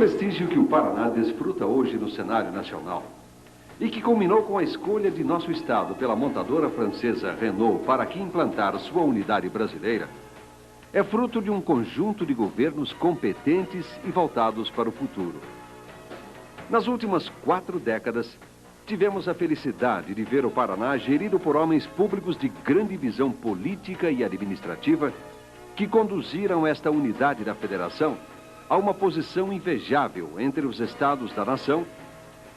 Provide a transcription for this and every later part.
prestígio que o Paraná desfruta hoje no cenário nacional e que culminou com a escolha de nosso estado pela montadora francesa Renault para aqui implantar sua unidade brasileira, é fruto de um conjunto de governos competentes e voltados para o futuro. Nas últimas 4 décadas, tivemos a felicidade de ver o Paraná gerido por homens públicos de grande visão política e administrativa que conduziram esta unidade da federação a uma posição invejável entre os estados da nação,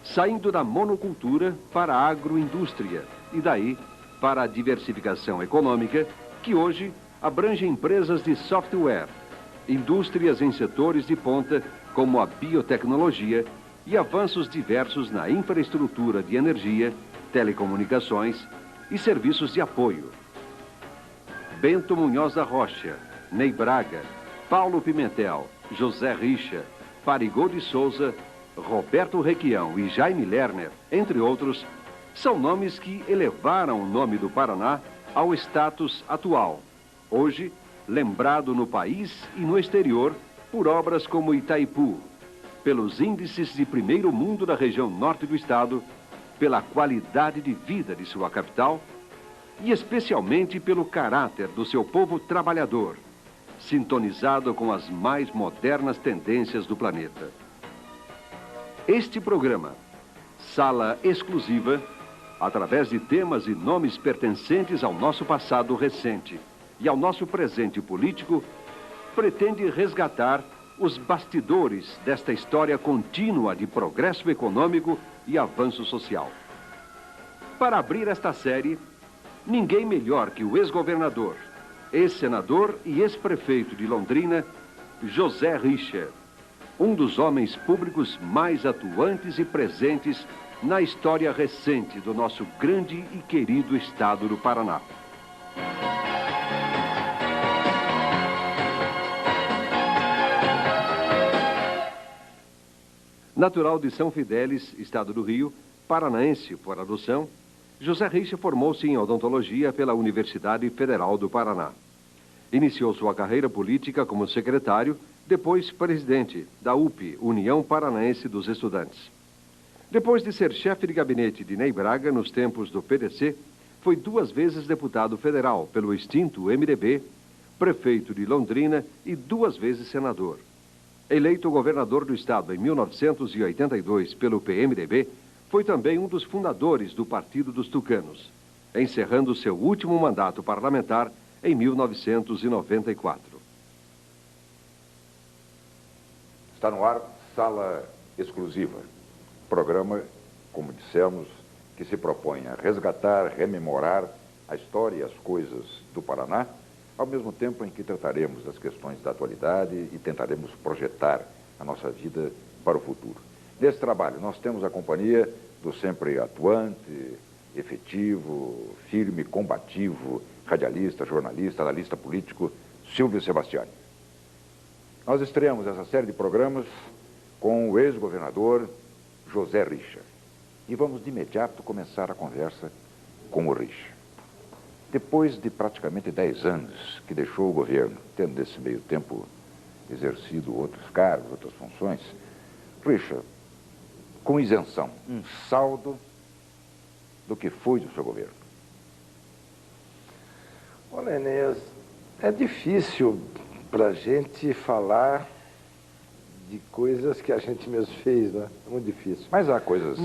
saindo da monocultura para a agroindústria e daí para a diversificação econômica, que hoje abrange empresas de software, indústrias em setores de ponta como a biotecnologia e avanços diversos na infraestrutura de energia, telecomunicações e serviços de apoio. Bento Munhoz da Rocha, Ney Braga, Paulo Pimentel, José Richa, Parigô de Souza, Roberto Requião e Jaime Lerner, entre outros, são nomes que elevaram o nome do Paraná ao status atual, hoje lembrado no país e no exterior por obras como Itaipu, pelos índices de primeiro mundo da região norte do estado, pela qualidade de vida de sua capital e especialmente pelo caráter do seu povo trabalhador, sintonizado com as mais modernas tendências do planeta. Este programa, Sala Exclusiva, através de temas e nomes pertencentes ao nosso passado recente e ao nosso presente político, pretende resgatar os bastidores desta história contínua de progresso econômico e avanço social. Para abrir esta série, ninguém melhor que o ex-governador, ex-senador e ex-prefeito de Londrina, José Richa, um dos homens públicos mais atuantes e presentes na história recente do nosso grande e querido estado do Paraná. Natural de São Fidélis, estado do Rio, paranaense por adoção, José Richa formou-se em odontologia pela Universidade Federal do Paraná. Iniciou sua carreira política como secretário, depois presidente da UP, União Paranaense dos Estudantes. Depois de ser chefe de gabinete de Ney Braga nos tempos do PDC, foi 2 vezes deputado federal pelo extinto MDB, prefeito de Londrina e 2 vezes senador. Eleito governador do estado em 1982 pelo PMDB, foi também um dos fundadores do Partido dos Tucanos, encerrando seu último mandato parlamentar em 1994. Está no ar Sala Exclusiva, programa, como dissemos, que se propõe a resgatar, rememorar a história e as coisas do Paraná, ao mesmo tempo em que trataremos das questões da atualidade e tentaremos projetar a nossa vida para o futuro. Nesse trabalho, nós temos a companhia do sempre atuante, efetivo, firme, combativo, radialista, jornalista, analista político, Silvio Sebastiani. Nós estreamos essa série de programas com o ex-governador José Richa. E vamos de imediato começar a conversa com o Richa. Depois de praticamente 10 anos que deixou o governo, tendo nesse meio tempo exercido outros cargos, outras funções, Richa, com isenção, um saldo do que foi do seu governo. Olha, Enéas, é difícil para a gente falar de coisas que a gente mesmo fez, né? É muito difícil. Mas há coisas que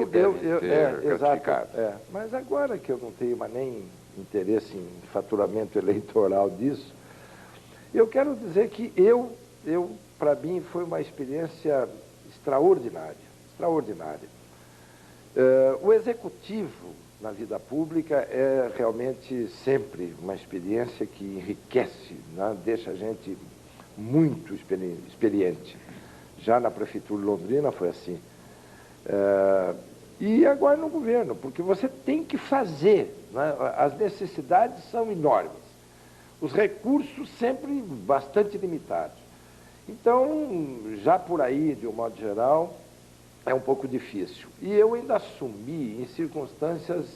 devem ser gratificadas. Exato. Mas agora que eu não tenho mais nem interesse em faturamento eleitoral disso, eu quero dizer que para mim, foi uma experiência extraordinária. O executivo na vida pública é realmente sempre uma experiência que enriquece, né? Deixa a gente muito experiente. Já na Prefeitura de Londrina foi assim. E agora no governo, porque você tem que fazer, né? As necessidades são enormes. Os recursos sempre bastante limitados. Então, já por aí, de um modo geral, é um pouco difícil. E eu ainda assumi em circunstâncias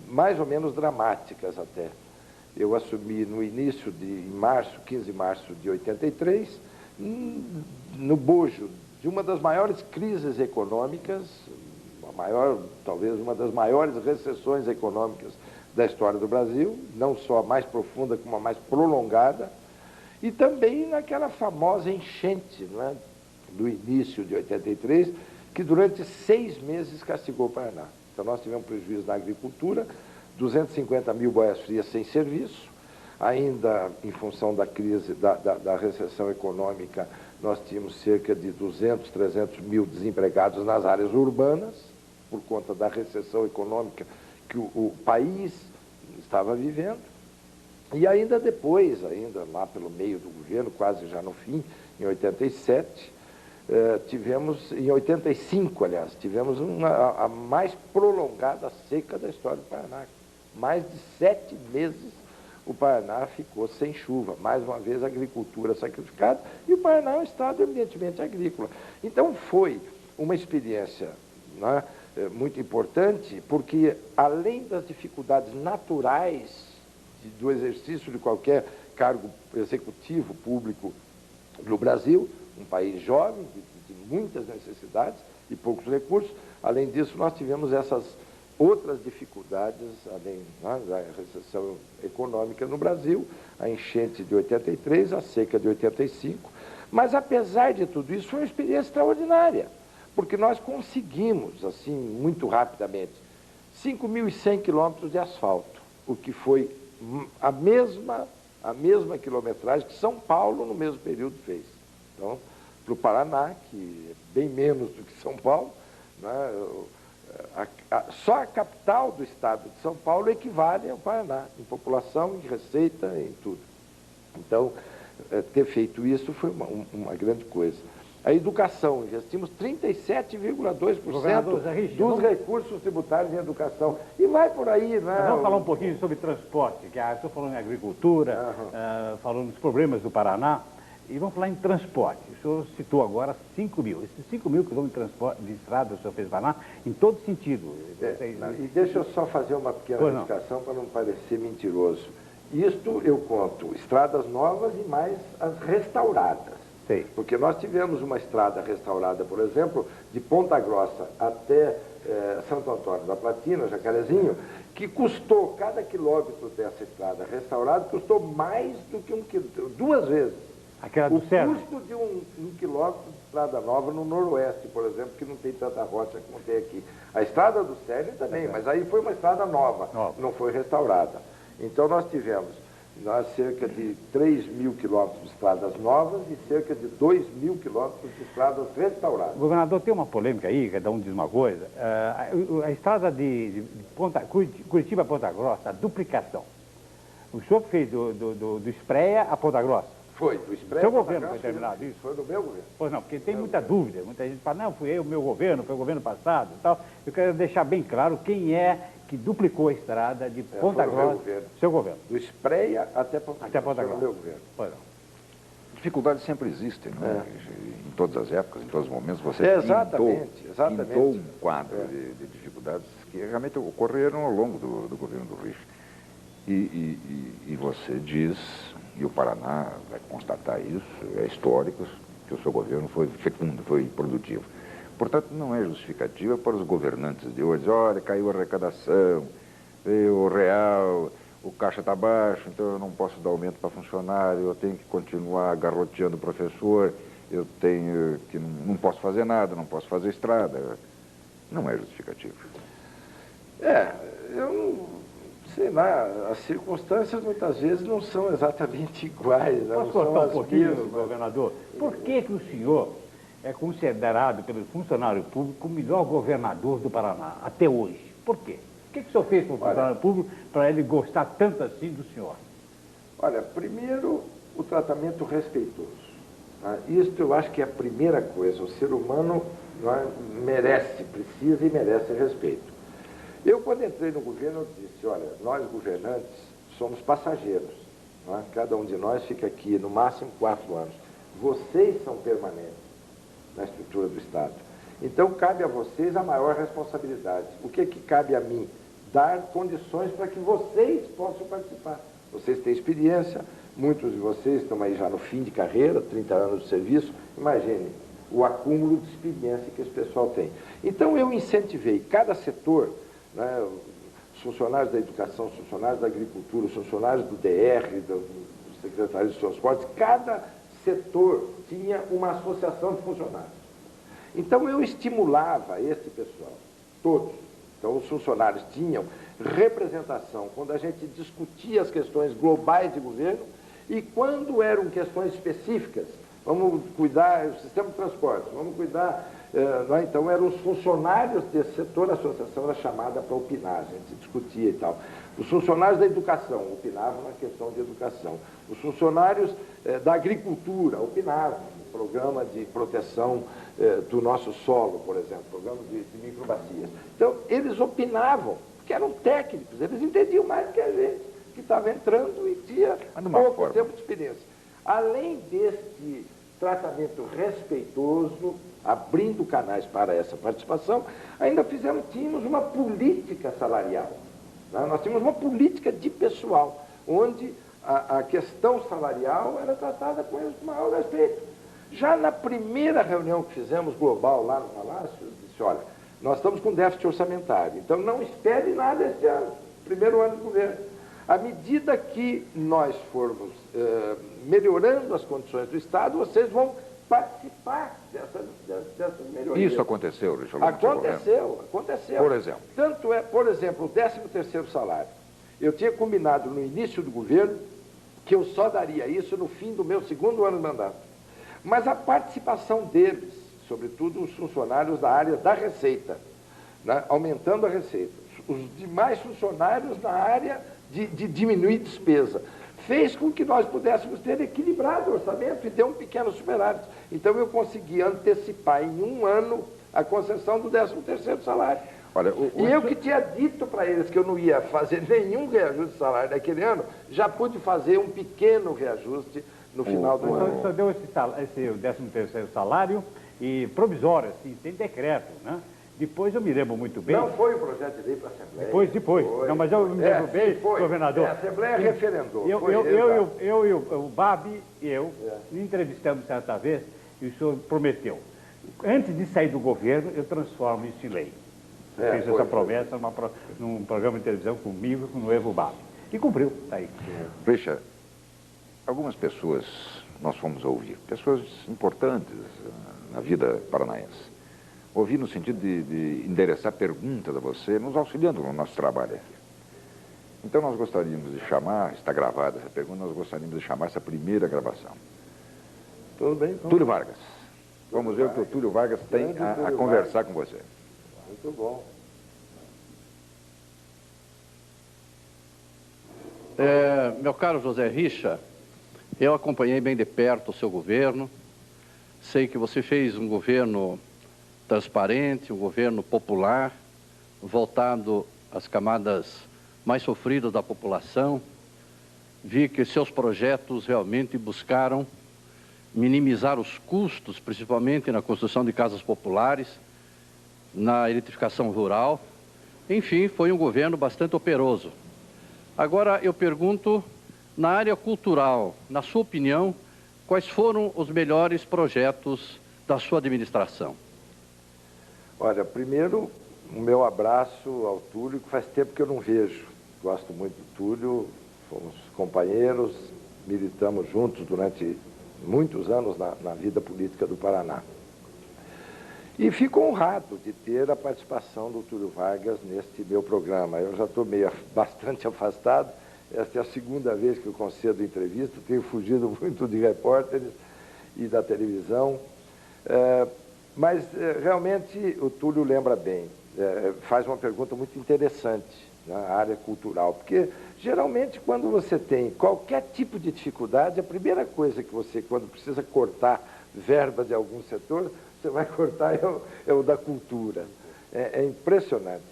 mais ou menos dramáticas até. Eu assumi no início em março, 15 de março de 83, no bojo de uma das maiores crises econômicas, talvez uma das maiores recessões econômicas da história do Brasil, não só a mais profunda, como a mais prolongada, e também naquela famosa enchente, não é, do início de 83, que durante 6 meses castigou o Paraná. Então nós tivemos prejuízo na agricultura, 250 mil boias frias sem serviço, ainda em função da crise, da recessão econômica, nós tínhamos cerca de 200, 300 mil desempregados nas áreas urbanas, por conta da recessão econômica que o país estava vivendo. E ainda depois, ainda lá pelo meio do governo, quase já no fim, em 87, tivemos, em 85, aliás, tivemos a mais prolongada seca da história do Paraná. Mais de 7 meses o Paraná ficou sem chuva. Mais uma vez a agricultura sacrificada, e o Paraná é um estado eminentemente agrícola. Então foi uma experiência, né, muito importante, porque além das dificuldades naturais do exercício de qualquer cargo executivo público no Brasil, um país jovem, de muitas necessidades e poucos recursos, além disso nós tivemos essas outras dificuldades, além, né, da recessão econômica no Brasil, a enchente de 83, a seca de 85, mas apesar de tudo isso foi uma experiência extraordinária, porque nós conseguimos, assim, muito rapidamente, 5.100 quilômetros de asfalto, o que foi a mesma quilometragem que São Paulo no mesmo período fez. Então, para o Paraná, que é bem menos do que São Paulo, né, só a capital do estado de São Paulo equivale ao Paraná, em população, em receita, em tudo. Então, ter feito isso foi uma grande coisa. A educação, investimos 37,2% dos recursos tributários em educação. E vai por aí, né? Vamos falar um pouquinho sobre transporte, que estou falando em agricultura, falando dos problemas do Paraná, e vamos falar em transporte. O senhor citou agora 5 mil. Esses 5 mil quilômetros de estrada o senhor fez Paraná em todo sentido. E deixa eu só fazer uma pequena explicação para não parecer mentiroso. Isto eu conto estradas novas e mais as restauradas. Sei. Porque nós tivemos uma estrada restaurada, por exemplo, de Ponta Grossa até Santo Antônio da Platina, Jacarezinho, que custou, cada quilômetro dessa estrada restaurada, custou mais do que 2 vezes. Aquela do Sérgio. O custo de um quilômetro de estrada nova no Noroeste, por exemplo, que não tem tanta rocha como tem aqui. A estrada do Sérgio também, mas aí foi uma estrada nova, não foi restaurada. Então nós tivemos cerca de 3.000 quilômetros de estradas novas e cerca de 2.000 quilômetros de estradas restauradas. Governador, tem uma polêmica aí, cada um diz uma coisa. A estrada de Curitiba a Ponta Grossa, a duplicação. O senhor fez do Espreia a Ponta Grossa. Foi, do Espreia. Seu governo foi terminado isso? Foi do meu governo. Pois não, porque tem muita dúvida. Muita gente fala, não, fui eu, meu governo, foi o governo passado e tal. Eu quero deixar bem claro quem é que duplicou a estrada de Ponta Grossa. Seu governo. Do Espreia até Ponta Grossa. Grossa. Meu governo. Pois não. Dificuldades sempre existem, né? Em todas as épocas, em todos os momentos, você pintou um quadro de dificuldades que realmente ocorreram ao longo do governo do Rich. E você diz, e o Paraná vai constatar isso, é histórico, que o seu governo foi fecundo, foi produtivo. Portanto, não é justificativa para os governantes de hoje. Olha, caiu a arrecadação, veio o real, o caixa está baixo, então eu não posso dar aumento para funcionário, eu tenho que continuar garroteando o professor, eu tenho que não posso fazer nada, não posso fazer estrada. Não é justificativo. Eu não sei lá, as circunstâncias muitas vezes não são exatamente iguais. Posso cortar um pouquinho, governador? Por que o senhor é considerado pelo funcionário público o melhor governador do Paraná, até hoje? Por quê? O que o senhor fez para o funcionário público para ele gostar tanto assim do senhor? Olha, primeiro, o tratamento respeitoso. Né? Isso eu acho que é a primeira coisa. O ser humano precisa e merece respeito. Eu, quando entrei no governo, eu disse, olha, nós governantes somos passageiros. Né? Cada um de nós fica aqui no máximo 4 anos. Vocês são permanentes na estrutura do Estado. Então, cabe a vocês a maior responsabilidade. O que cabe a mim? Dar condições para que vocês possam participar. Vocês têm experiência, muitos de vocês estão aí já no fim de carreira, 30 anos de serviço, imagine o acúmulo de experiência que esse pessoal tem. Então, eu incentivei cada setor, né, os funcionários da educação, os funcionários da agricultura, os funcionários do DR, do Secretário de Transportes, cada setor tinha uma associação de funcionários. Então, eu estimulava esse pessoal, todos. Então, os funcionários tinham representação quando a gente discutia as questões globais de governo e quando eram questões específicas. Vamos cuidar do sistema de transporte, vamos cuidar... então, eram os funcionários desse setor, a associação era chamada para opinar, a gente discutia e tal. Os funcionários da educação opinavam na questão de educação. Os funcionários da agricultura opinavam no programa de proteção do nosso solo, por exemplo, programa de microbacias. Então, eles opinavam, porque eram técnicos, eles entendiam mais do que a gente, que estava entrando e tinha pouco tempo de experiência. Além deste tratamento respeitoso, abrindo canais para essa participação, ainda tínhamos uma política salarial. Né? Nós tínhamos uma política de pessoal, onde a questão salarial era tratada com o maior respeito. Já na primeira reunião que fizemos global lá no Palácio, eu disse, olha, nós estamos com déficit orçamentário, então não espere nada este ano, primeiro ano do governo. À medida que nós formos melhorando as condições do Estado, vocês vão participar dessas melhorias. Isso aconteceu, Richard? Aconteceu. Por exemplo? Tanto é, por exemplo, o 13º salário. Eu tinha combinado no início do governo que eu só daria isso no fim do meu segundo ano de mandato. Mas a participação deles, sobretudo os funcionários da área da Receita, né, aumentando a Receita, os demais funcionários na área de diminuir despesa, fez com que nós pudéssemos ter equilibrado o orçamento e ter um pequeno superávit. Então, eu consegui antecipar em um ano a concessão do 13º salário. Olha, e eu que tinha dito para eles que eu não ia fazer nenhum reajuste de salário naquele ano, já pude fazer um pequeno reajuste no final do ano. Só deu esse 13º salário e provisório, assim, sem decreto, né? Depois eu me lembro muito bem... Não foi o projeto de lei para a Assembleia. Depois. Foi. Não, mas eu me lembro bem, governador. A Assembleia referendou. Eu e o Babi entrevistamos certa vez e o senhor prometeu. Antes de sair do governo, eu transformo isso em lei. Fez essa promessa num programa de televisão comigo, com o Evo Babi. E cumpriu, está aí. Richard, algumas pessoas nós fomos ouvir, pessoas importantes na vida paranaense. Ouvi no sentido de endereçar perguntas a você, nos auxiliando no nosso trabalho aqui. Então nós gostaríamos de chamar, está gravada essa pergunta, nós gostaríamos de chamar essa primeira gravação. Tudo bem? Então. Túlio Vargas. Vamos ver o que o Túlio Vargas tem a conversar com você. Muito bom. Meu caro José Richa, eu acompanhei bem de perto o seu governo, sei que você fez um governo transparente, um governo popular, voltado às camadas mais sofridas da população. Vi que seus projetos realmente buscaram minimizar os custos, principalmente na construção de casas populares, na eletrificação rural. Enfim, foi um governo bastante operoso. Agora eu pergunto, na área cultural, na sua opinião, quais foram os melhores projetos da sua administração? Olha, primeiro, o meu abraço ao Túlio, que faz tempo que eu não vejo. Gosto muito do Túlio, fomos companheiros, militamos juntos durante muitos anos na vida política do Paraná. E fico honrado de ter a participação do Túlio Vargas neste meu programa. Eu já estou bastante afastado, esta é a segunda vez que eu concedo entrevista, tenho fugido muito de repórteres e da televisão, mas realmente o Túlio lembra bem, faz uma pergunta muito interessante na área cultural, porque geralmente quando você tem qualquer tipo de dificuldade, a primeira coisa que você, quando precisa cortar verba de algum setor, você vai cortar é o da cultura. É impressionante.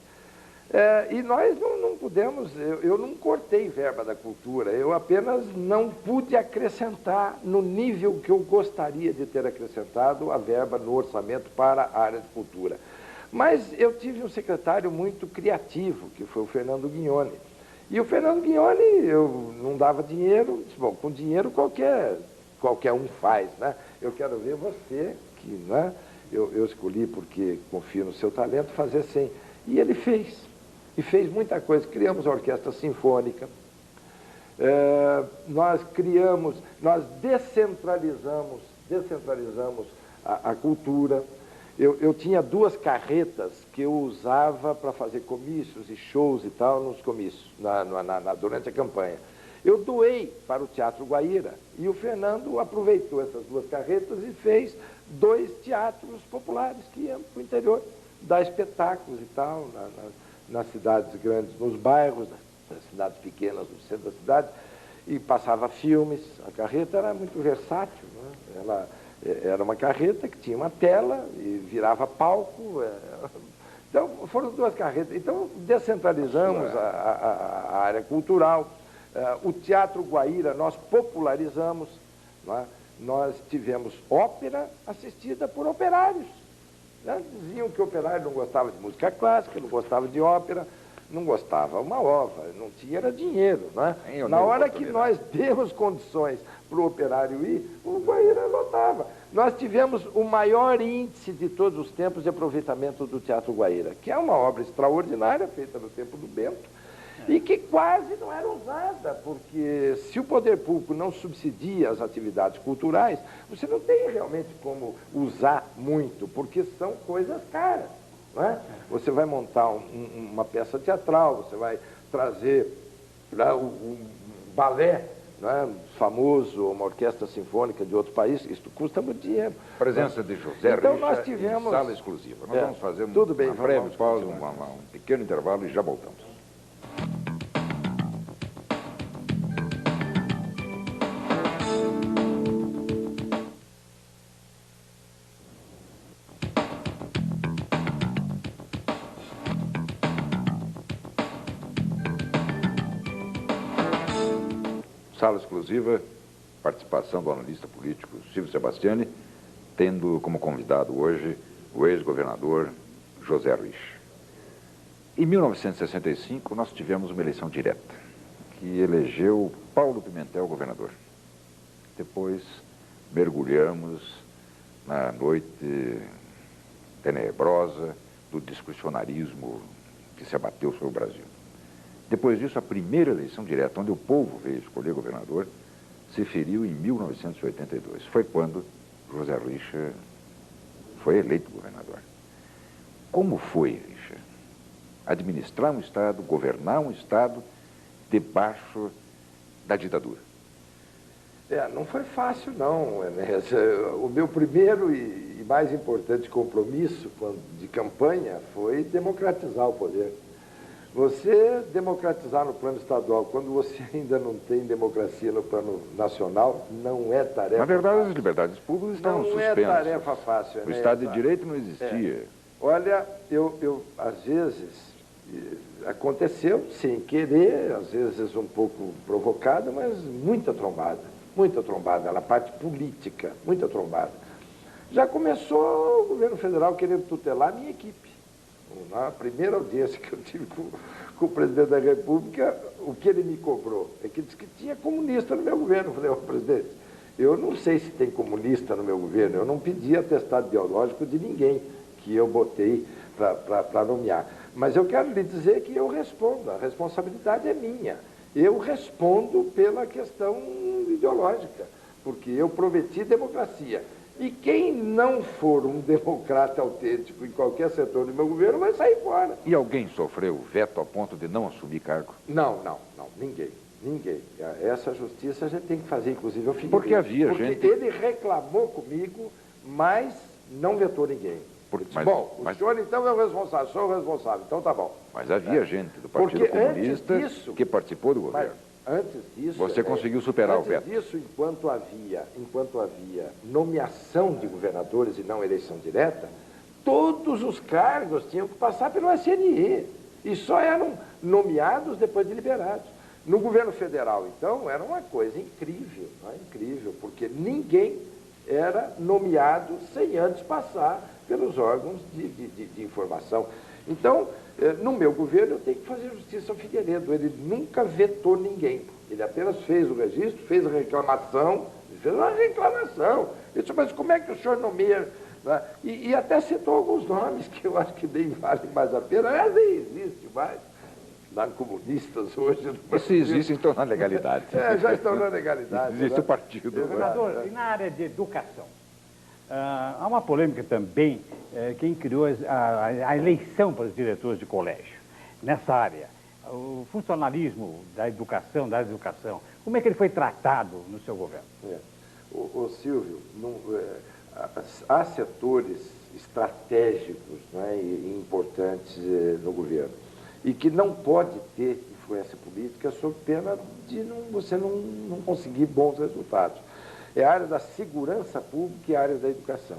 E nós não pudemos, eu não cortei verba da cultura, eu apenas não pude acrescentar no nível que eu gostaria de ter acrescentado a verba no orçamento para a área de cultura. Mas eu tive um secretário muito criativo, que foi o Fernando Guignoni. E o Fernando Guignoli, eu não dava dinheiro, disse, bom, com dinheiro qualquer um faz, né? Eu quero ver você, que, né, eu escolhi porque confio no seu talento, fazer assim. E ele fez, e fez muita coisa. Criamos a Orquestra Sinfônica, nós descentralizamos a cultura. Eu tinha 2 carretas que eu usava para fazer comícios e shows e tal nos comícios, durante a campanha. Eu doei para o Teatro Guaíra e o Fernando aproveitou essas 2 carretas e fez 2 teatros populares que iam para o interior, dar espetáculos e tal, nas cidades grandes, nos bairros, nas cidades pequenas, no centro da cidade, e passava filmes. A carreta era muito versátil, né? Ela era uma carreta que tinha uma tela e virava palco. Então, foram 2 carretas. Então, descentralizamos a área cultural. O Teatro Guaíra nós popularizamos, né? Nós tivemos ópera assistida por operários, né? Diziam que o operário não gostava de música clássica, não gostava de ópera, não gostava uma ova, não tinha era dinheiro, né? Na hora que nós demos condições para o operário ir, o Guaíra lotava. Nós tivemos o maior índice de todos os tempos de aproveitamento do Teatro Guaíra, que é uma obra extraordinária, feita no tempo do Bento, e que quase não era usada, porque se o poder público não subsidia as atividades culturais, você não tem realmente como usar muito, porque são coisas caras, não é? Você vai montar uma peça teatral, você vai trazer um balé, não é, famoso, uma orquestra sinfônica de outro país, isso custa muito dinheiro. Presença de José então, Richa nós tivemos... em sala exclusiva. Nós vamos fazer tudo bem, uma breve vamos pausa, um pequeno intervalo e já voltamos. Sala exclusiva, participação do analista político Silvio Sebastiani, tendo como convidado hoje o ex-governador José Richa. Em 1965, nós tivemos uma eleição direta, que elegeu Paulo Pimentel governador. Depois, mergulhamos na noite tenebrosa do discricionarismo que se abateu sobre o Brasil. Depois disso, a primeira eleição direta, onde o povo veio escolher governador, se feriu em 1982. Foi quando José Richa foi eleito governador. Como foi, Richa, administrar um Estado, governar um Estado debaixo da ditadura? Não foi fácil, não, Enéas. O meu primeiro e mais importante compromisso de campanha foi democratizar o poder. Você democratizar no plano estadual, quando você ainda não tem democracia no plano nacional, não é tarefa fácil. Na verdade, as liberdades públicas estavam suspensas. Não é tarefa fácil, O Estado de Direito não existia. Olha, eu às vezes, aconteceu sem querer, às vezes um pouco provocada, mas muita trombada, na parte política, muita trombada. Já começou o governo federal querendo tutelar a minha equipe. Na primeira audiência que eu tive com o presidente da República, o que ele me cobrou é que disse que tinha comunista no meu governo. Eu falei, presidente, eu não sei se tem comunista no meu governo, eu não pedi atestado biológico de ninguém que eu botei para nomear. Mas eu quero lhe dizer que eu respondo, a responsabilidade é minha. Eu respondo pela questão ideológica, porque eu prometi democracia. E quem não for um democrata autêntico em qualquer setor do meu governo vai sair fora. E alguém sofreu veto a ponto de não assumir cargo? Não, ninguém. Essa justiça a gente tem que fazer, inclusive, ao fim. Porque havia gente... Porque ele reclamou comigo, mas não vetou ninguém. O senhor então é o responsável, sou o responsável, então tá bom. Mas havia gente do Partido Comunista que participou do governo. Antes disso... Você conseguiu superar o veto. Antes disso, enquanto havia nomeação de governadores e não eleição direta, todos os cargos tinham que passar pelo SNI. E só eram nomeados depois de liberados. No governo federal, então, era uma coisa incrível, incrível, porque ninguém era nomeado sem antes passar pelos órgãos de informação. Então, No meu governo, eu tenho que fazer justiça ao Figueiredo. Ele nunca vetou ninguém. Ele apenas fez o registro, fez a reclamação, fez uma reclamação. Eu disse, mas como é que o senhor nomeia? Né? E até citou alguns nomes que eu acho que nem valem mais a pena. Aliás, nem existe mais. Lá comunistas hoje. Se existem, estão na legalidade. Já estão na legalidade. Existe o partido. Governador, e na área de educação? Há uma polêmica também, quem criou a eleição para os diretores de colégio. Nessa área, o funcionalismo da educação, como é que ele foi tratado no seu governo? Silvio, há setores estratégicos, né, e importantes no governo, e que não pode ter influência política sob pena de você não conseguir bons resultados. É a área da segurança pública e a área da educação.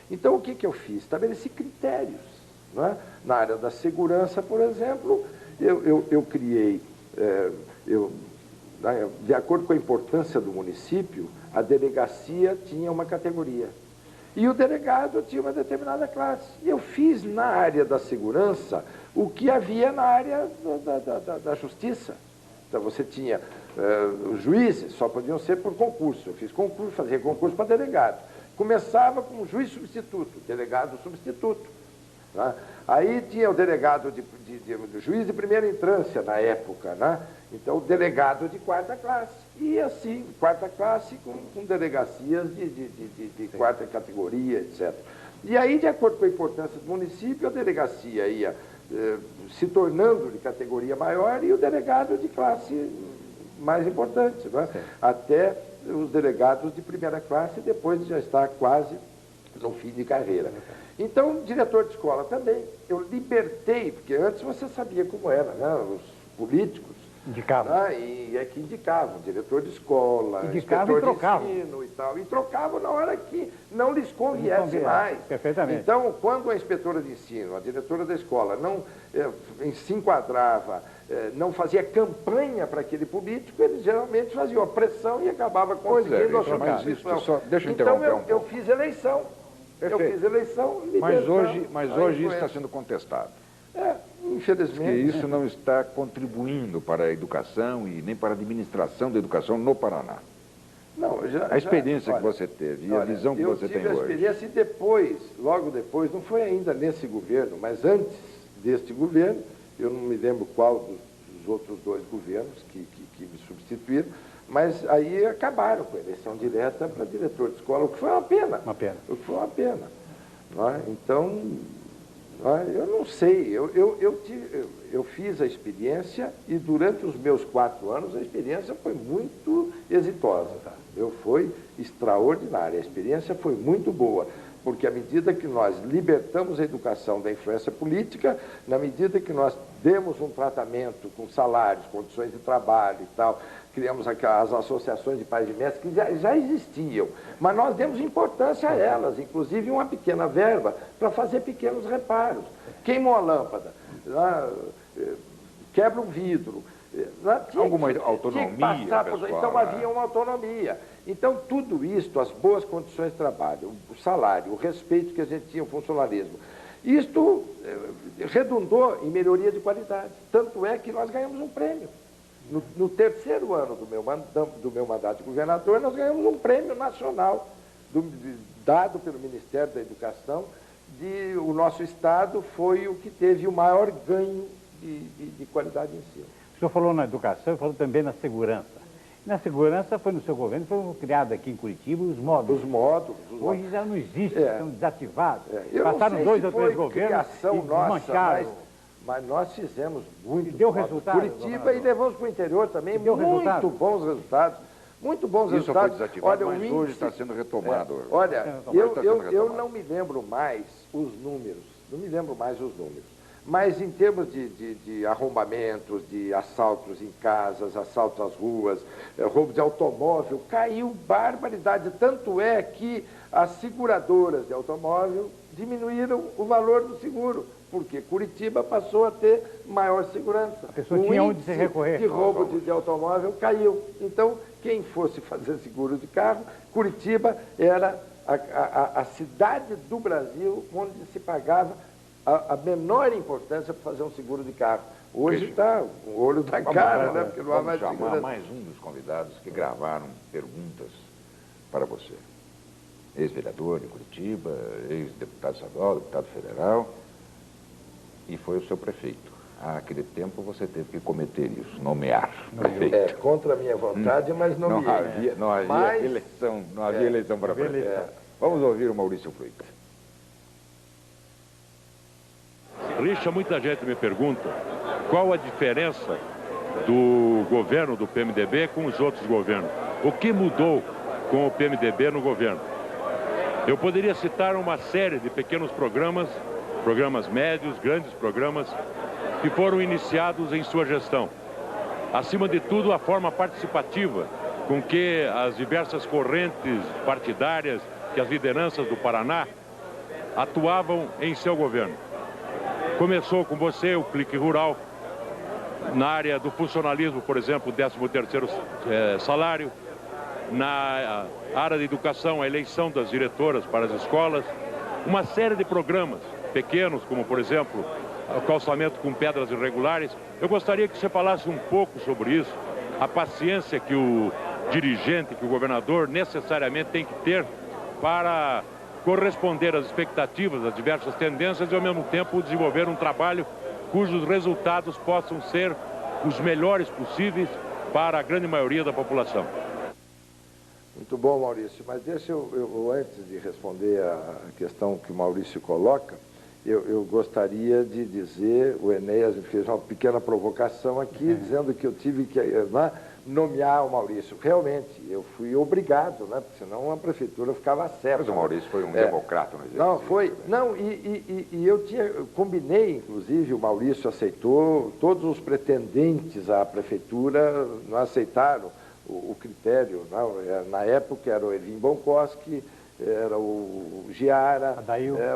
Então, o que eu fiz? Estabeleci critérios. Não é? Na área da segurança, por exemplo, eu criei, de acordo com a importância do município, a delegacia tinha uma categoria. E o delegado tinha uma determinada classe. Eu fiz na área da segurança o que havia na área da justiça. Então, você tinha os juízes, só podiam ser por concurso. Eu fiz concurso, fazia concurso para delegado. Começava com o juiz substituto, delegado substituto. Né? Aí tinha o delegado do juiz de primeira instância na época, né? Então o delegado de quarta classe. E assim, quarta classe com delegacias de quarta categoria, etc. E aí, de acordo com a importância do município, a delegacia ia se tornando de categoria maior e o delegado de classe mais importante, né? Até os delegados de primeira classe, depois de já estar quase no fim de carreira. Então, diretor de escola também. Eu libertei, porque antes você sabia como era, né? Os políticos indicavam. Né? E é que indicavam, diretor de escola, indicavam inspetor de ensino e tal. E trocavam na hora que não lhes conviesse mais. Perfeitamente. Então, quando a inspetora de ensino, a diretora da escola, não se enquadrava, não fazia campanha para aquele político, eles geralmente faziam a pressão e acabava conseguindo a substituição. Deixa eu então, interromper um pouco. eu fiz eleição. Perfeito. Eu fiz eleição, mas hoje isso está sendo contestado. Infelizmente. Que isso não está contribuindo para a educação e nem para a administração da educação no Paraná. Não, a experiência que você teve e a visão que você tem hoje. Eu tive a experiência e depois, logo depois, não foi ainda nesse governo, mas antes deste governo, eu não me lembro qual dos outros dois governos que me substituíram, mas aí acabaram com a eleição direta para diretor de escola, o que foi uma pena. O que foi uma pena. Não é? Então, eu não sei, eu fiz a experiência e durante os meus 4 anos a experiência foi muito exitosa. Foi extraordinária, a experiência foi muito boa, porque à medida que nós libertamos a educação da influência política, na medida que nós demos um tratamento com salários, condições de trabalho e tal, criamos as associações de pais de mestres que já existiam, mas nós demos importância a elas, inclusive uma pequena verba para fazer pequenos reparos. Queima uma lâmpada, quebra um vidro. Alguma autonomia pessoal, então havia uma autonomia. Então tudo isso, as boas condições de trabalho, o salário, o respeito que a gente tinha ao funcionalismo, isto redundou em melhoria de qualidade. Tanto é que nós ganhamos um prêmio. No terceiro ano do meu mandato de governador, nós ganhamos um prêmio nacional, dado pelo Ministério da Educação, o nosso estado foi o que teve o maior ganho de qualidade de ensino. O senhor falou na educação, falou também na segurança. Na segurança, foi no seu governo, foram criados aqui em Curitiba os módulos. Os módulos. Hoje já não existem, estão desativados. Passaram 2 ou 3 governos e desmancharam. Mas nós fizemos muito. E deu resultado? Curitiba e levamos para o interior também bons resultados. Muito bons resultados. Isso foi desativado, mas hoje está sendo retomado. Eu não me lembro mais os números. Mas em termos de arrombamentos, de assaltos em casas, assaltos às ruas, roubo de automóvel, caiu barbaridade. Tanto é que as seguradoras de automóvel diminuíram o valor do seguro, porque Curitiba passou a ter maior segurança. A pessoa tinha onde se recorrer. De roubo de automóvel caiu. Então, quem fosse fazer seguro de carro, Curitiba era a cidade do Brasil onde se pagava a menor importância para fazer um seguro de carro. Hoje está o olho da cara, né? Porque não há mais chamar segurança. mais um dos convidados que gravaram perguntas para você. Ex-vereador de Curitiba, ex-deputado estadual, deputado federal, e foi o seu prefeito. Naquele tempo você teve que cometer isso, nomear prefeito. É, contra a minha vontade, mas não me Não havia eleição, não havia eleição para prefeito. Vamos ouvir o Maurício Fruit. Richa, muita gente me pergunta qual a diferença do governo do PMDB com os outros governos. O que mudou com o PMDB no governo? Eu poderia citar uma série de pequenos programas, programas médios, grandes programas, que foram iniciados em sua gestão. Acima de tudo, a forma participativa com que as diversas correntes partidárias, que as lideranças do Paraná atuavam em seu governo. Começou com você o Clique Rural, na área do funcionalismo, por exemplo, o 13º salário, na área da educação, a eleição das diretoras para as escolas, uma série de programas pequenos, como, por exemplo, o calçamento com pedras irregulares. Eu gostaria que você falasse um pouco sobre isso, a paciência que o dirigente, que o governador necessariamente tem que ter para corresponder às expectativas, às diversas tendências e, ao mesmo tempo, desenvolver um trabalho cujos resultados possam ser os melhores possíveis para a grande maioria da população. Muito bom, Maurício, mas deixa eu antes de responder a questão que o Maurício coloca, eu gostaria de dizer, o Enéas me fez uma pequena provocação aqui, dizendo que eu tive que nomear o Maurício. Realmente, eu fui obrigado, né? Porque senão a prefeitura ficava certa. Mas o Maurício foi um democrata no exercício. Não, foi. Não, eu combinei, inclusive, o Maurício aceitou, todos os pretendentes à prefeitura não aceitaram o critério. Não, na época era o Ervin Bonkoski, era o Giara,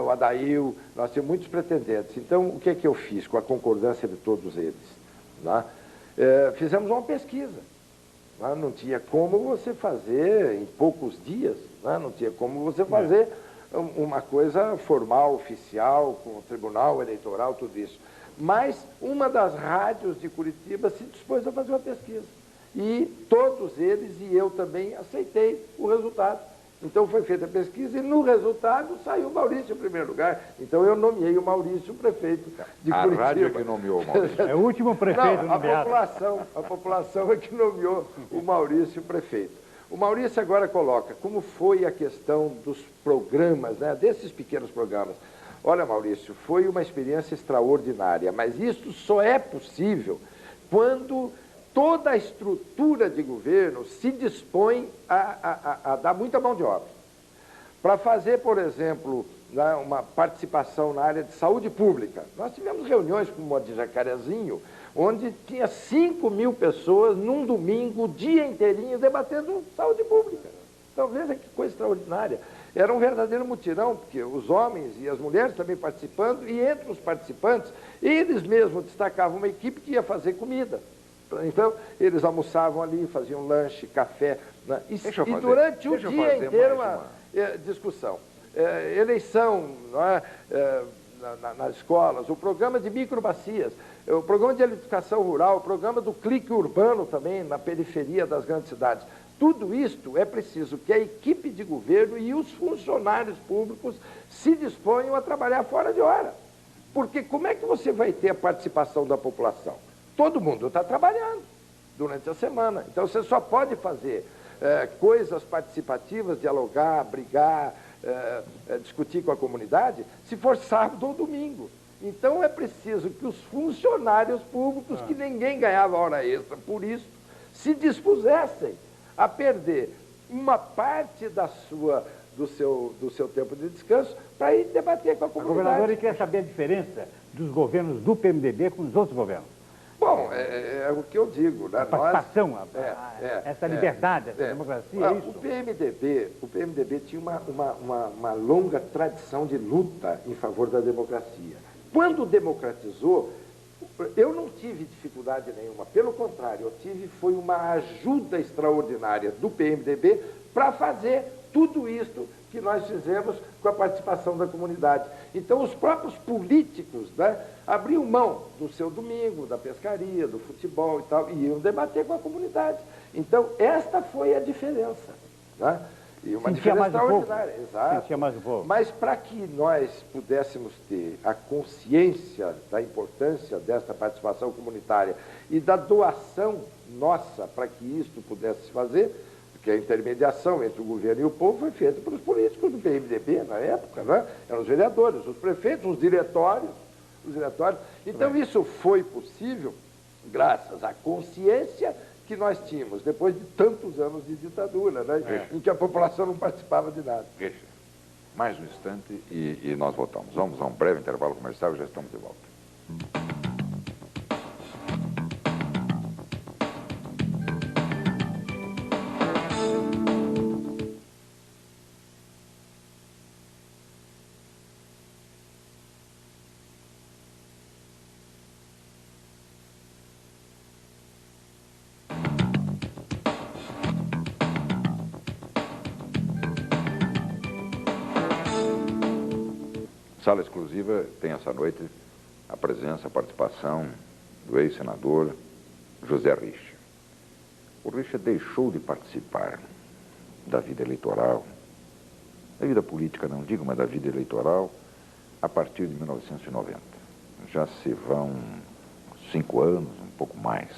o Adail, nós tínhamos muitos pretendentes. Então, o que é que eu fiz com a concordância de todos eles? Né? Fizemos uma pesquisa. Né? Não tinha como você fazer em poucos dias, né? Não tinha como você fazer uma coisa formal, oficial, com o Tribunal Eleitoral, tudo isso. Mas uma das rádios de Curitiba se dispôs a fazer uma pesquisa. E todos eles, e eu também, aceitei o resultado. Então foi feita a pesquisa e no resultado saiu o Maurício em primeiro lugar. Então eu nomeei o Maurício prefeito de Curitiba. A rádio que nomeou o Maurício. É o último prefeito nomeado. A população é que nomeou o Maurício prefeito. O Maurício agora coloca como foi a questão dos programas, né, desses pequenos programas. Olha, Maurício, foi uma experiência extraordinária, mas isso só é possível quando toda a estrutura de governo se dispõe a dar muita mão de obra. Para fazer, por exemplo, uma participação na área de saúde pública. Nós tivemos reuniões como a de Jacarezinho, onde tinha 5.000 pessoas num domingo, o dia inteirinho, debatendo saúde pública. Então, veja que coisa extraordinária. Era um verdadeiro mutirão, porque os homens e as mulheres também participando, e entre os participantes, eles mesmos destacavam uma equipe que ia fazer comida. Então, eles almoçavam ali, faziam lanche, café, né? E durante o dia inteiro uma discussão. Eleição, não é? Nas escolas, o programa de microbacias, o programa de educação rural, o programa do clique urbano também, na periferia das grandes cidades. Tudo isto é preciso que a equipe de governo e os funcionários públicos se disponham a trabalhar fora de hora. Porque como é que você vai ter a participação da população? Todo mundo está trabalhando durante a semana. Então, você só pode fazer coisas participativas, dialogar, brigar, discutir com a comunidade, se for sábado ou domingo. Então, é preciso que os funcionários públicos, que ninguém ganhava hora extra por isso, se dispusessem a perder uma parte do seu tempo de descanso para ir debater com a comunidade. O governador quer saber a diferença dos governos do PMDB com os outros governos. Bom, é o que eu digo, né? A participação, essa liberdade, essa democracia, é isso. O PMDB tinha uma longa tradição de luta em favor da democracia. Quando democratizou, eu não tive dificuldade nenhuma, pelo contrário, foi uma ajuda extraordinária do PMDB para fazer tudo isso que nós fizemos com a participação da comunidade. Então, os próprios políticos, né, abriam mão do seu domingo, da pescaria, do futebol e tal, e iam debater com a comunidade. Então, esta foi a diferença. Né? E uma diferença extraordinária. Exato. Mas para que nós pudéssemos ter a consciência da importância desta participação comunitária e da doação nossa para que isto pudesse se fazer, porque a intermediação entre o governo e o povo foi feita pelos políticos do PMDB na época, né? Eram os vereadores, os prefeitos, os diretórios. Então, isso foi possível graças à consciência que nós tínhamos, depois de tantos anos de ditadura, né? Em que a população não participava de nada. Mais um instante e nós voltamos. Vamos a um breve intervalo comercial e já estamos de volta. Sala exclusiva tem essa noite a presença, a participação do ex-senador José Richa. O Richa deixou de participar da vida eleitoral, da vida política não digo, mas da vida eleitoral, a partir de 1990. Já se vão 5 anos, um pouco mais.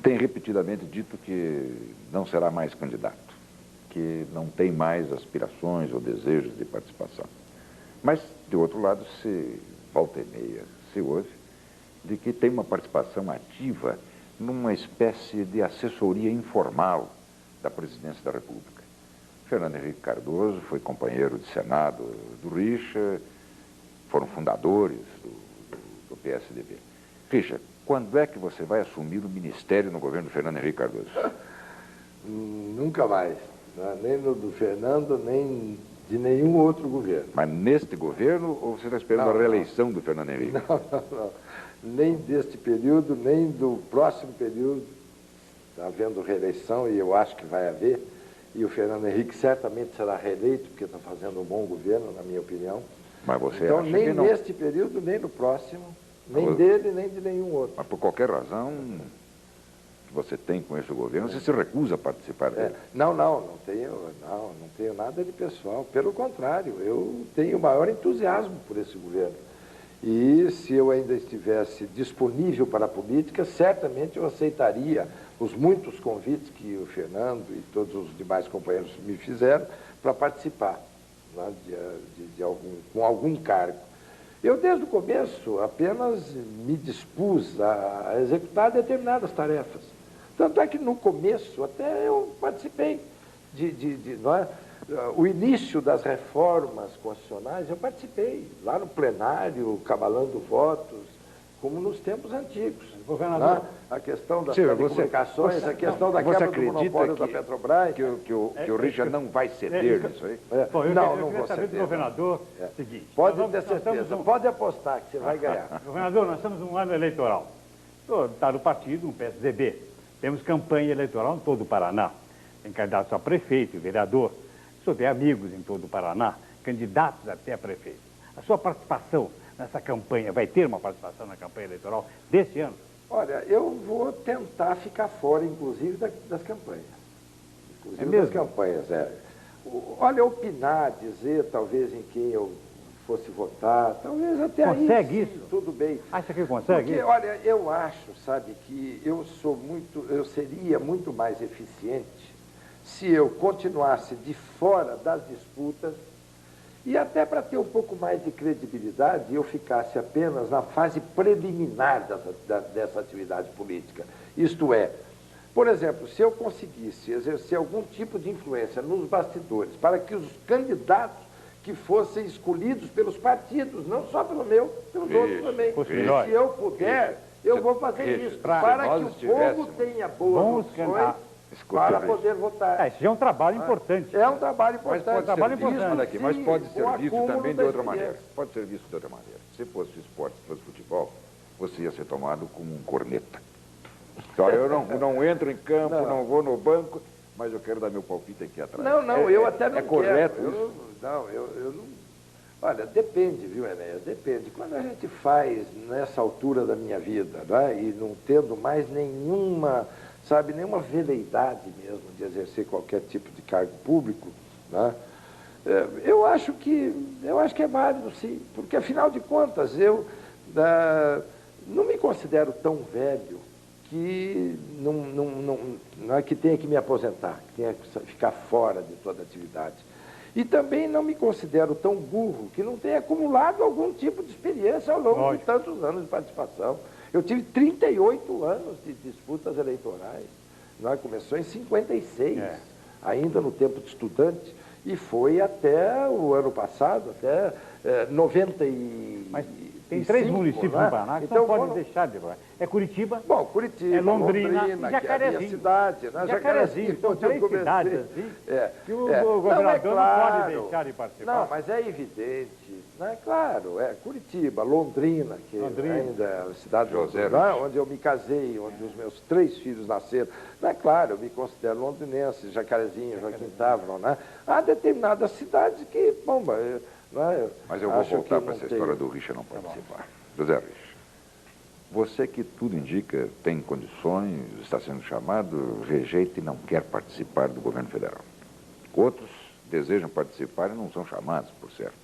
Tem repetidamente dito que não será mais candidato, que não tem mais aspirações ou desejos de participação. Mas, de outro lado, se volta e meia, se ouve, de que tem uma participação ativa numa espécie de assessoria informal da presidência da República. Fernando Henrique Cardoso foi companheiro de Senado do Richa, foram fundadores do PSDB. Richa, quando é que você vai assumir o ministério no governo do Fernando Henrique Cardoso? Nunca mais, né? Nem no do Fernando, nem de nenhum outro governo. Mas neste governo ou você está esperando a reeleição do Fernando Henrique? Não. Nem deste período, nem do próximo período. Está havendo reeleição e eu acho que vai haver. E o Fernando Henrique certamente será reeleito, porque está fazendo um bom governo, na minha opinião. Mas você então, acha nem que não... neste período, nem no próximo, nem dele, nem de nenhum outro. Mas por qualquer razão que você tem com esse governo, você se recusa a participar dele? Não tenho nada de pessoal. Pelo contrário, eu tenho o maior entusiasmo por esse governo. E se eu ainda estivesse disponível para a política, certamente eu aceitaria os muitos convites que o Fernando e todos os demais companheiros me fizeram para participar, né, com algum cargo. Eu, desde o começo, apenas me dispus a executar determinadas tarefas. Tanto é que, no começo, até eu participei não é? O início das reformas constitucionais, eu participei, lá no plenário, cabalando votos, como nos tempos antigos. Governador. A questão das telecomunicações, a questão da quebra do monopólio da Petrobras. Que o Richa não vai ceder nisso aí? Não vou saber ceder. do governador seguinte. Pode ter certeza, pode apostar que você vai ganhar. Governador, nós estamos num ano eleitoral. O senhor está no partido, no PSDB. Temos campanha eleitoral em todo o Paraná. Tem candidatos a prefeito, vereador. O senhor tem amigos em todo o Paraná, candidatos até a prefeito. A sua participação nessa campanha, vai ter uma participação na campanha eleitoral desse ano? Olha, eu vou tentar ficar fora, inclusive, das campanhas. Das campanhas, Olha, opinar, dizer talvez em quem eu fosse votar, talvez até aí. Consegue isso? Tudo bem. Acha que consegue? Porque, olha, eu acho, sabe, que eu seria muito mais eficiente se eu continuasse de fora das disputas e até para ter um pouco mais de credibilidade, eu ficasse apenas na fase preliminar dessa atividade política. Isto é, por exemplo, se eu conseguisse exercer algum tipo de influência nos bastidores para que os candidatos que fossem escolhidos pelos partidos, não só pelo meu, pelos outros também. Se eu puder, eu vou fazer isso, para que o povo tenha boas opções para poder votar. Isso já é um trabalho importante. É um trabalho importante. Mas pode ser visto também de outra maneira. Pode ser visto de outra maneira. Se fosse esporte, se fosse futebol, você ia ser tomado como um corneta. Só eu não entro em campo, não vou no banco, mas eu quero dar meu palpite aqui atrás. Não, eu até não quero. É correto quero. isso? Eu não... Olha, depende, viu, Enéas? Depende. Quando a gente faz nessa altura da minha vida, né, e não tendo mais nenhuma, nenhuma veleidade mesmo de exercer qualquer tipo de cargo público, né, eu acho que é válido, sim, porque afinal de contas eu não me considero tão velho que não é que tenha que me aposentar, que tenha que ficar fora de toda atividade. E também não me considero tão burro que não tenha acumulado algum tipo de experiência ao longo de tantos anos de participação. Eu tive 38 anos de disputas eleitorais. Começou em 56, ainda no tempo de estudante, e foi até o ano passado, até 90 e... Mas tem 3 municípios no Paraná que não podem deixar de lá. É Curitiba, Curitiba, é Londrina e Jacarezinho. Que é a minha cidade, né? Jacarezinho, são 3 cidades assim, que o governador não pode deixar de participar. Não, mas é evidente, né? Claro, Curitiba, Londrina, que ainda é a cidade onde eu me casei, onde os meus 3 filhos nasceram. Claro, eu me considero londrinense, Jacarezinho, Joaquim Távora, né? Há determinadas cidades que, mas eu vou voltar para essa história do Richa não participar. José Richa, você que tudo indica, tem condições, está sendo chamado, rejeita e não quer participar do governo federal. Outros desejam participar e não são chamados, por certo.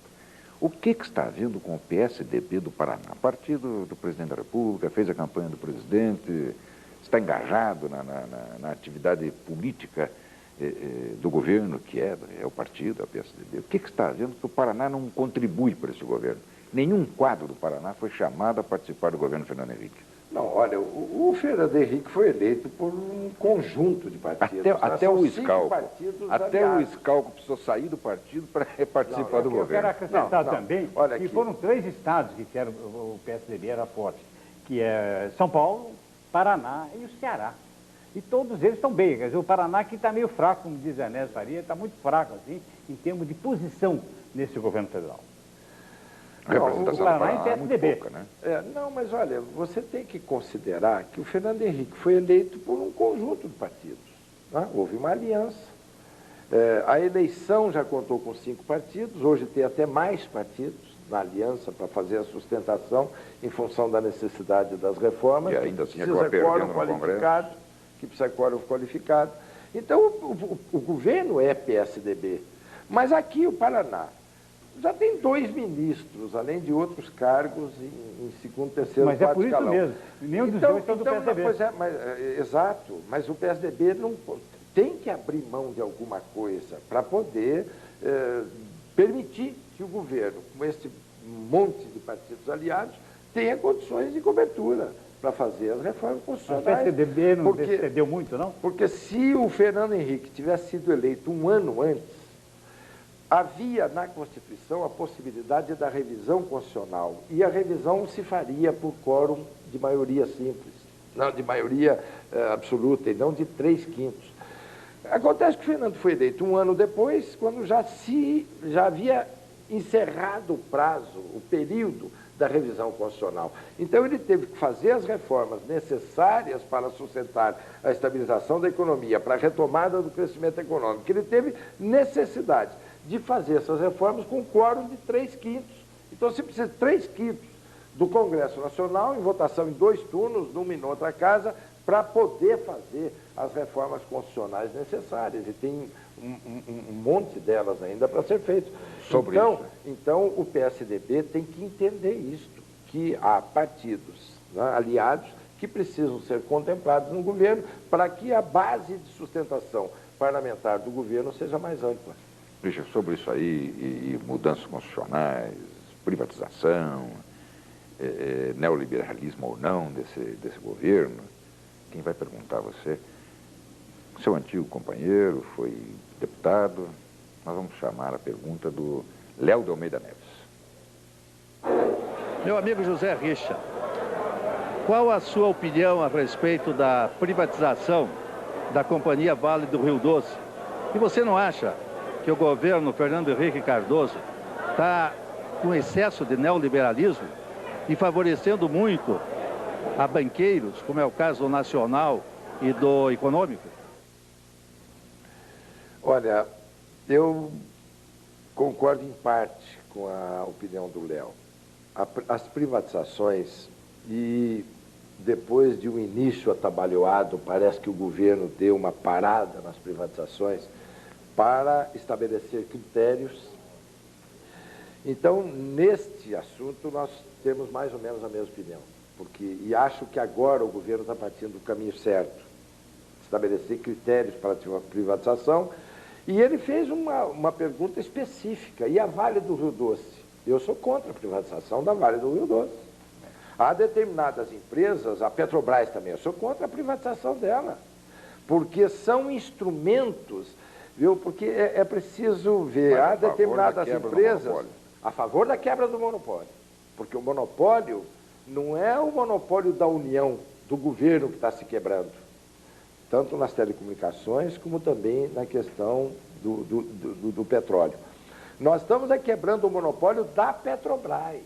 O que está havendo com o PSDB do Paraná? Partido do presidente da República, fez a campanha do presidente, está engajado na atividade política do governo, que é o partido, é o PSDB. O que está havendo que o Paraná não contribui para esse governo? Nenhum quadro do Paraná foi chamado a participar do governo Fernando Henrique. Não, olha, o Fernando Henrique foi eleito por um conjunto de partidos. Até o Scalco precisou sair do partido para participar do governo. Eu quero acrescentar também que foram 3 estados que o PSDB era forte, que é São Paulo, Paraná e o Ceará. E todos eles estão bem. Quer dizer, o Paraná que está meio fraco, como diz a Inés Faria, está muito fraco, assim, em termos de posição nesse governo federal. A representação do Paraná é muito pouca, né? Mas olha, você tem que considerar que o Fernando Henrique foi eleito por um conjunto de partidos. Né? Houve uma aliança. A eleição já contou com 5 partidos, hoje tem até mais partidos na aliança para fazer a sustentação em função da necessidade das reformas. E ainda assim precisa quórum qualificado. Que precisa de quórum qualificado. Então, o governo é PSDB. Mas aqui o Paraná já tem 2 ministros, além de outros cargos em segundo, terceiro, quarto escalão. Mas é por isso mesmo. Nenhum dos dois são do PSDB. Exato. Mas o PSDB não tem que abrir mão de alguma coisa para poder permitir que o governo, com esse monte de partidos aliados, tenha condições de cobertura para fazer as reformas constitucionais. O PSDB não cedeu muito, não? Porque se o Fernando Henrique tivesse sido eleito um ano antes, havia na Constituição a possibilidade da revisão constitucional. E a revisão se faria por quórum de maioria simples, não de maioria absoluta, e não de 3/5. Acontece que o Fernando foi eleito um ano depois, quando já havia encerrado o prazo, o período da revisão constitucional. Então, ele teve que fazer as reformas necessárias para sustentar a estabilização da economia, para a retomada do crescimento econômico. Ele teve necessidade de fazer essas reformas com quórum de 3/5. Então, se precisa de 3/5 do Congresso Nacional, em votação em 2 turnos, numa e noutra casa, para poder fazer as reformas constitucionais necessárias. E tem um monte delas ainda para ser feito. Então, o PSDB tem que entender isto, que há partidos, né, aliados que precisam ser contemplados no governo para que a base de sustentação parlamentar do governo seja mais ampla. Richa, sobre isso aí, e mudanças constitucionais, privatização, neoliberalismo ou não desse governo, quem vai perguntar a você? Seu antigo companheiro foi deputado. Nós vamos chamar a pergunta do Léo de Almeida Neves. Meu amigo José Richa, qual a sua opinião a respeito da privatização da Companhia Vale do Rio Doce? E você não acha que o governo Fernando Henrique Cardoso está com excesso de neoliberalismo e favorecendo muito a banqueiros, como é o caso do Nacional e do Econômico? Olha, eu concordo em parte com a opinião do Léo. As privatizações, e depois de um início atabalhoado, parece que o governo deu uma parada nas privatizações para estabelecer critérios. Então, neste assunto, nós temos mais ou menos a mesma opinião. E acho que agora o governo está partindo do caminho certo, estabelecer critérios para a privatização. E ele fez uma pergunta específica, e a Vale do Rio Doce? Eu sou contra a privatização da Vale do Rio Doce. Há determinadas empresas, a Petrobras também, eu sou contra a privatização dela, porque são instrumentos, viu? Porque é preciso ver, há determinadas empresas a favor da quebra do monopólio, porque o monopólio não é o monopólio da União, do governo que está se quebrando, tanto nas telecomunicações como também na questão do petróleo. Nós estamos quebrando o monopólio da Petrobras.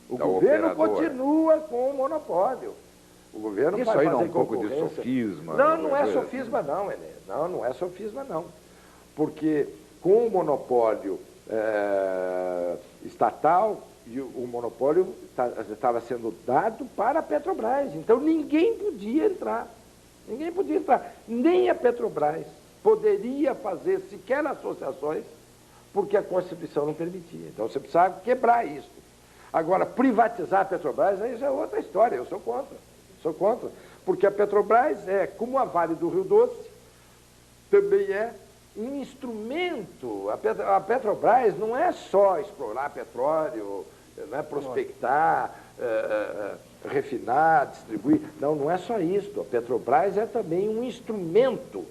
O governo continua com o monopólio. O governo isso vai aí fazer não é um pouco de sofisma? Não é sofisma não, Enê. Não é sofisma não. Porque com o monopólio estatal, e o monopólio estava sendo dado para a Petrobras. Então ninguém podia entrar. Ninguém podia entrar. Nem a Petrobras poderia fazer sequer associações, porque a Constituição não permitia. Então você precisava quebrar isso. Agora, privatizar a Petrobras, aí já é outra história, eu sou contra. Sou contra. Porque a Petrobras como a Vale do Rio Doce, também é um instrumento. A Petrobras não é só explorar petróleo, prospectar, refinar, distribuir. Não é só isso. A Petrobras é também um instrumento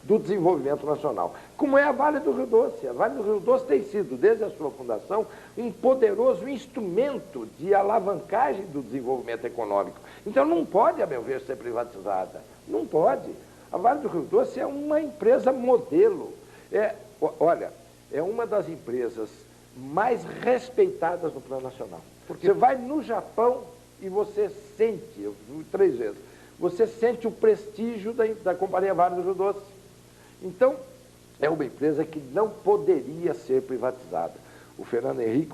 do desenvolvimento nacional. Como é a Vale do Rio Doce. A Vale do Rio Doce tem sido, desde a sua fundação, um poderoso instrumento de alavancagem do desenvolvimento econômico. Então não pode, a meu ver, ser privatizada. Não pode. A Vale do Rio Doce é uma empresa modelo. Olha, é uma das empresas mais respeitadas no plano nacional. Você vai no Japão e você sente, eu fui 3 vezes, você sente o prestígio da Companhia Vale do Rio Doce. Então, é uma empresa que não poderia ser privatizada. O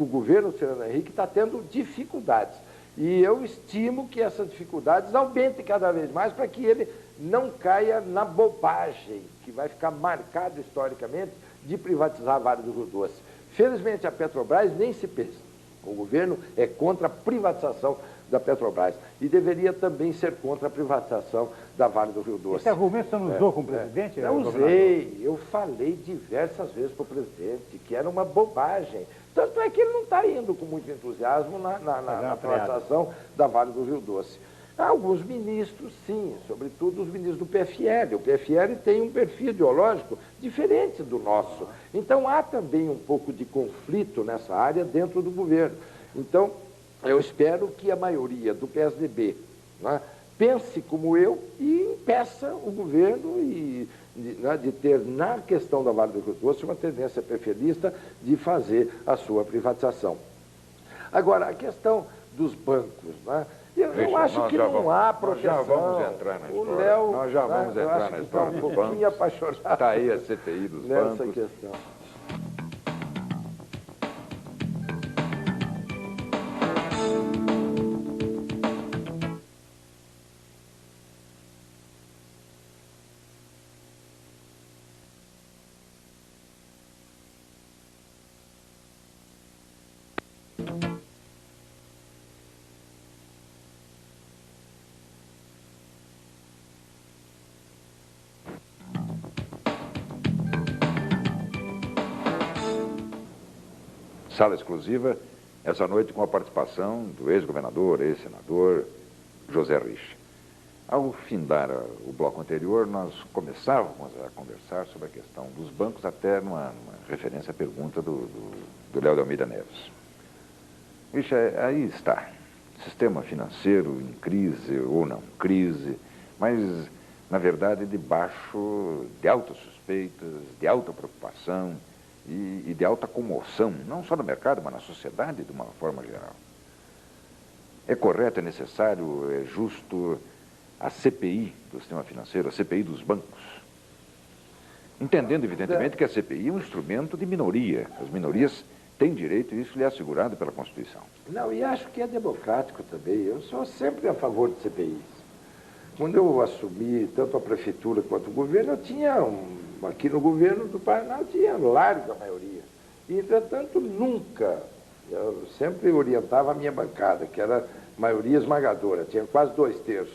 governo do Fernando Henrique está tendo dificuldades. E eu estimo que essas dificuldades aumentem cada vez mais para que ele não caia na bobagem, que vai ficar marcado historicamente, de privatizar a Vale do Rio Doce. Felizmente, a Petrobras nem se pensa. O governo é contra a privatização da Petrobras e deveria também ser contra a privatização da Vale do Rio Doce. Esse argumento você não usou com o presidente? Eu usei, eu falei diversas vezes para o presidente que era uma bobagem. Tanto é que ele não está indo com muito entusiasmo na privatização da Vale do Rio Doce. Alguns ministros, sim, sobretudo os ministros do PFL. O PFL tem um perfil ideológico diferente do nosso. Então, há também um pouco de conflito nessa área dentro do governo. Então, eu espero que a maioria do PSDB pense como eu e impeça o governo de ter, na questão da Vale do Rio Doce, uma tendência perfilista de fazer a sua privatização. Agora, a questão dos bancos, eu acho que não há proteção. Nós já vamos entrar na história. Nós já vamos entrar na história dos bancos. Um pouquinho apaixonado. Está aí a CPI dos bancos. Nessa questão. Sala exclusiva, essa noite com a participação do ex-governador, ex-senador José Richa. Ao findar o bloco anterior, nós começávamos a conversar sobre a questão dos bancos, até numa referência à pergunta do Léo de Almeida Neves. Richa, aí está, sistema financeiro em crise ou não crise, mas, na verdade, debaixo de altas suspeitas, de alta preocupação, e de alta comoção, não só no mercado, mas na sociedade de uma forma geral. É correto, é necessário, é justo a CPI do sistema financeiro, a CPI dos bancos? Entendendo, evidentemente, que a CPI é um instrumento de minoria. As minorias têm direito, e isso lhe é assegurado pela Constituição. Não, e acho que é democrático também. Eu sou sempre a favor de CPIs. Quando eu assumi tanto a prefeitura quanto o governo, eu tinha, aqui no governo do Paraná, eu tinha larga maioria. E, entretanto, nunca, eu sempre orientava a minha bancada, que era maioria esmagadora, tinha quase 2/3.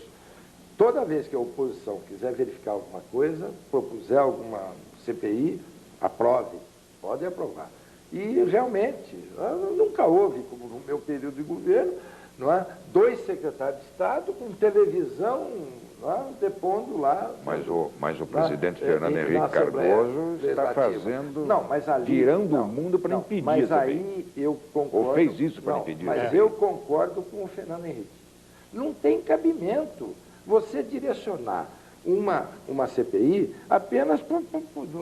Toda vez que a oposição quiser verificar alguma coisa, propuser alguma CPI, aprove, pode aprovar. E, realmente, nunca houve, como no meu período de governo, não é? 2 secretários de Estado com televisão, não é? Depondo lá. Mas o presidente Fernando Henrique Cardoso está fazendo, não, mas ali, tirando o mundo para impedir mas também. aí eu concordo. Ou fez isso para impedir. Mas eu concordo com o Fernando Henrique. Não tem cabimento você direcionar uma CPI apenas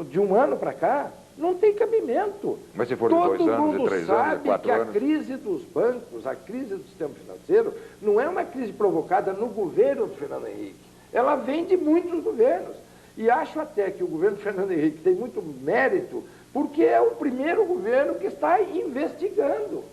de um ano para cá. Não tem cabimento. Mas se for de 2 anos, de 3 anos, de 4 anos... Todo mundo sabe que a crise dos bancos, a crise do sistema financeiro, não é uma crise provocada no governo do Fernando Henrique. Ela vem de muitos governos. E acho até que o governo do Fernando Henrique tem muito mérito, porque é o primeiro governo que está investigando.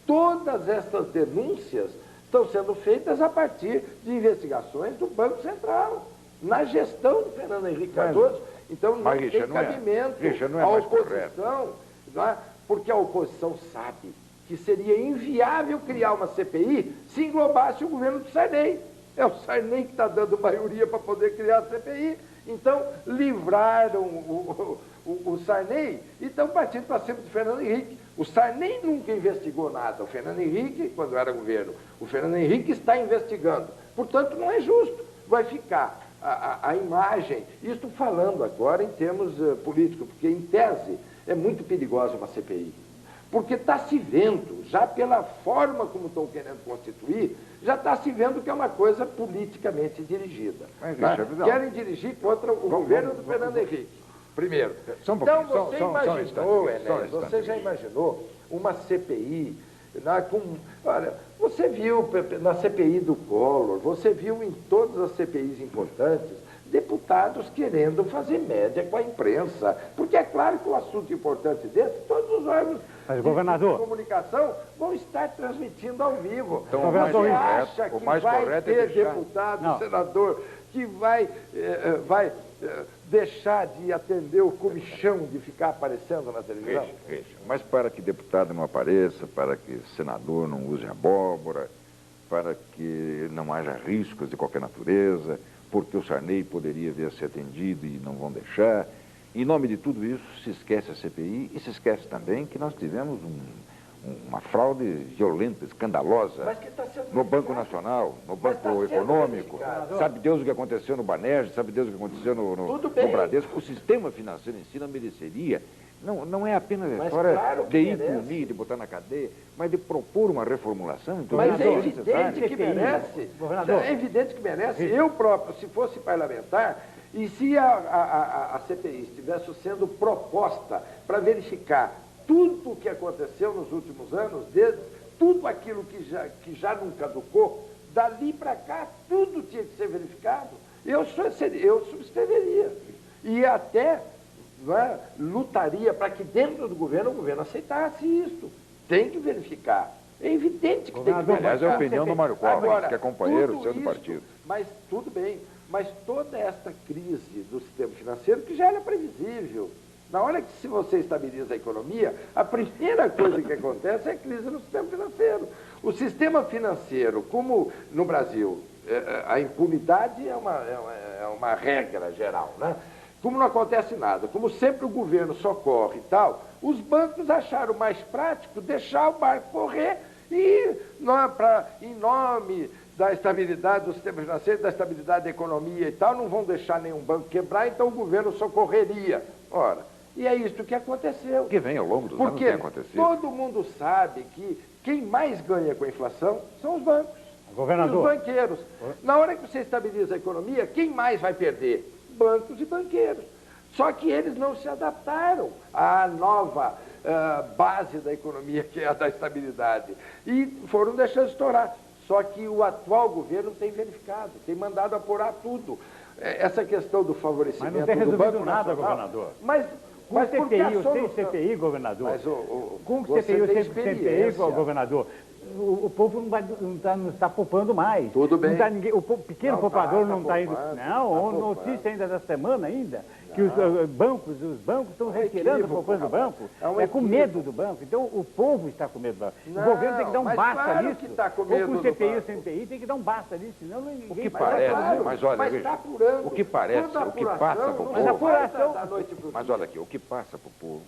Todas essas denúncias estão sendo feitas a partir de investigações do Banco Central, na gestão do Fernando Henrique Cardoso. Então não tem cabimento à oposição, não é? Porque a oposição sabe que seria inviável criar uma CPI se englobasse o governo do Sarney. É o Sarney que está dando maioria para poder criar a CPI. Então, livraram o Sarney e estão partindo para cima do Fernando Henrique. O Sarney nunca investigou nada. O Fernando Henrique, quando era governo, o Fernando Henrique está investigando. Portanto, não é justo. Vai ficar a imagem, isto falando agora em termos políticos, porque, em tese, é muito perigosa uma CPI. Porque está se vendo, já pela forma como estão querendo constituir, já está se vendo que é uma coisa politicamente dirigida. Querem dirigir contra o governo do Fernando Henrique, primeiro. Então, você imaginou, Enéas, você já imaginou uma CPI... Olha, você viu na CPI do Collor, você viu em todas as CPIs importantes, deputados querendo fazer média com a imprensa. Porque é claro que um assunto importante desse, todos os órgãos de comunicação vão estar transmitindo ao vivo. Então, você acha que vai ter deputado, senador, que vai deixar de atender o comichão de ficar aparecendo na televisão? Mas para que deputado não apareça, para que senador não use abóbora, para que não haja riscos de qualquer natureza, porque o Sarney poderia vir a ser atendido e não vão deixar. Em nome de tudo isso, se esquece a CPI e se esquece também que nós tivemos uma fraude violenta, escandalosa no Banco Nacional, no Banco Econômico. Sabe Deus o que aconteceu no Banerj, sabe Deus o que aconteceu no Bradesco. O sistema financeiro em si não mereceria. Não é apenas a história de ir punir, de botar na cadeia, mas de propor uma reformulação. Então, mas é evidente que merece. É evidente que merece. Eu próprio, se fosse parlamentar, e se a CPI estivesse sendo proposta para verificar tudo o que aconteceu nos últimos anos, tudo aquilo que já não caducou, dali para cá, tudo tinha que ser verificado. Eu subscreveria. E até lutaria para que dentro do governo o governo aceitasse isso. Tem que verificar. É evidente que tem que verificar. Aliás, é a opinião do Mário Covas, que é companheiro seu do partido. Mas tudo bem. Mas toda esta crise do sistema financeiro, que já era previsível. Na hora que se você estabiliza a economia, a primeira coisa que acontece é a crise no sistema financeiro. O sistema financeiro, como no Brasil, a impunidade é uma regra geral, né? Como não acontece nada, como sempre o governo socorre e tal, os bancos acharam mais prático deixar o barco correr e, em nome da estabilidade do sistema financeiro, da estabilidade da economia e tal, não vão deixar nenhum banco quebrar, então o governo socorreria. Ora, e é isso que aconteceu. Que vem ao longo dos anos tem acontecido. Todo mundo sabe que quem mais ganha com a inflação são os bancos, governador, os banqueiros. Na hora que você estabiliza a economia, quem mais vai perder? Bancos e banqueiros. Só que eles não se adaptaram à nova base da economia, que é a da estabilidade, e foram deixando estourar. Só que o atual governo tem verificado, tem mandado apurar tudo. essa questão do favorecimento Mas não tem do resolvido Banco nada, Nacional, governador. Mas Com o porque a CPI, o solução... CPI, governador. Mas, Com o você CPI, tem o CPI, experiência. governador, o povo não está poupando mais. Tudo bem. Não tá ninguém, o pequeno Não poupador tá não está indo. poupando, Não, tá notícia ainda da semana ainda, que Não. os bancos estão retirando a equívoco, poupança do banco. é um É com equívoco. medo do banco. Então o povo está com medo do banco. Não, O governo tem que dar um mas basta claro nisso. que tá com Ou medo com o do CPI ou banco. CPI tem que dar um basta nisso, senão ninguém O que vai. parece, claro, mas olha, mas veja, tá apurando. o que parece, Toda o que apuração passa pro não Mas povo, vai apuração- da noite pro mas dia. olha aqui, o que passa para o povo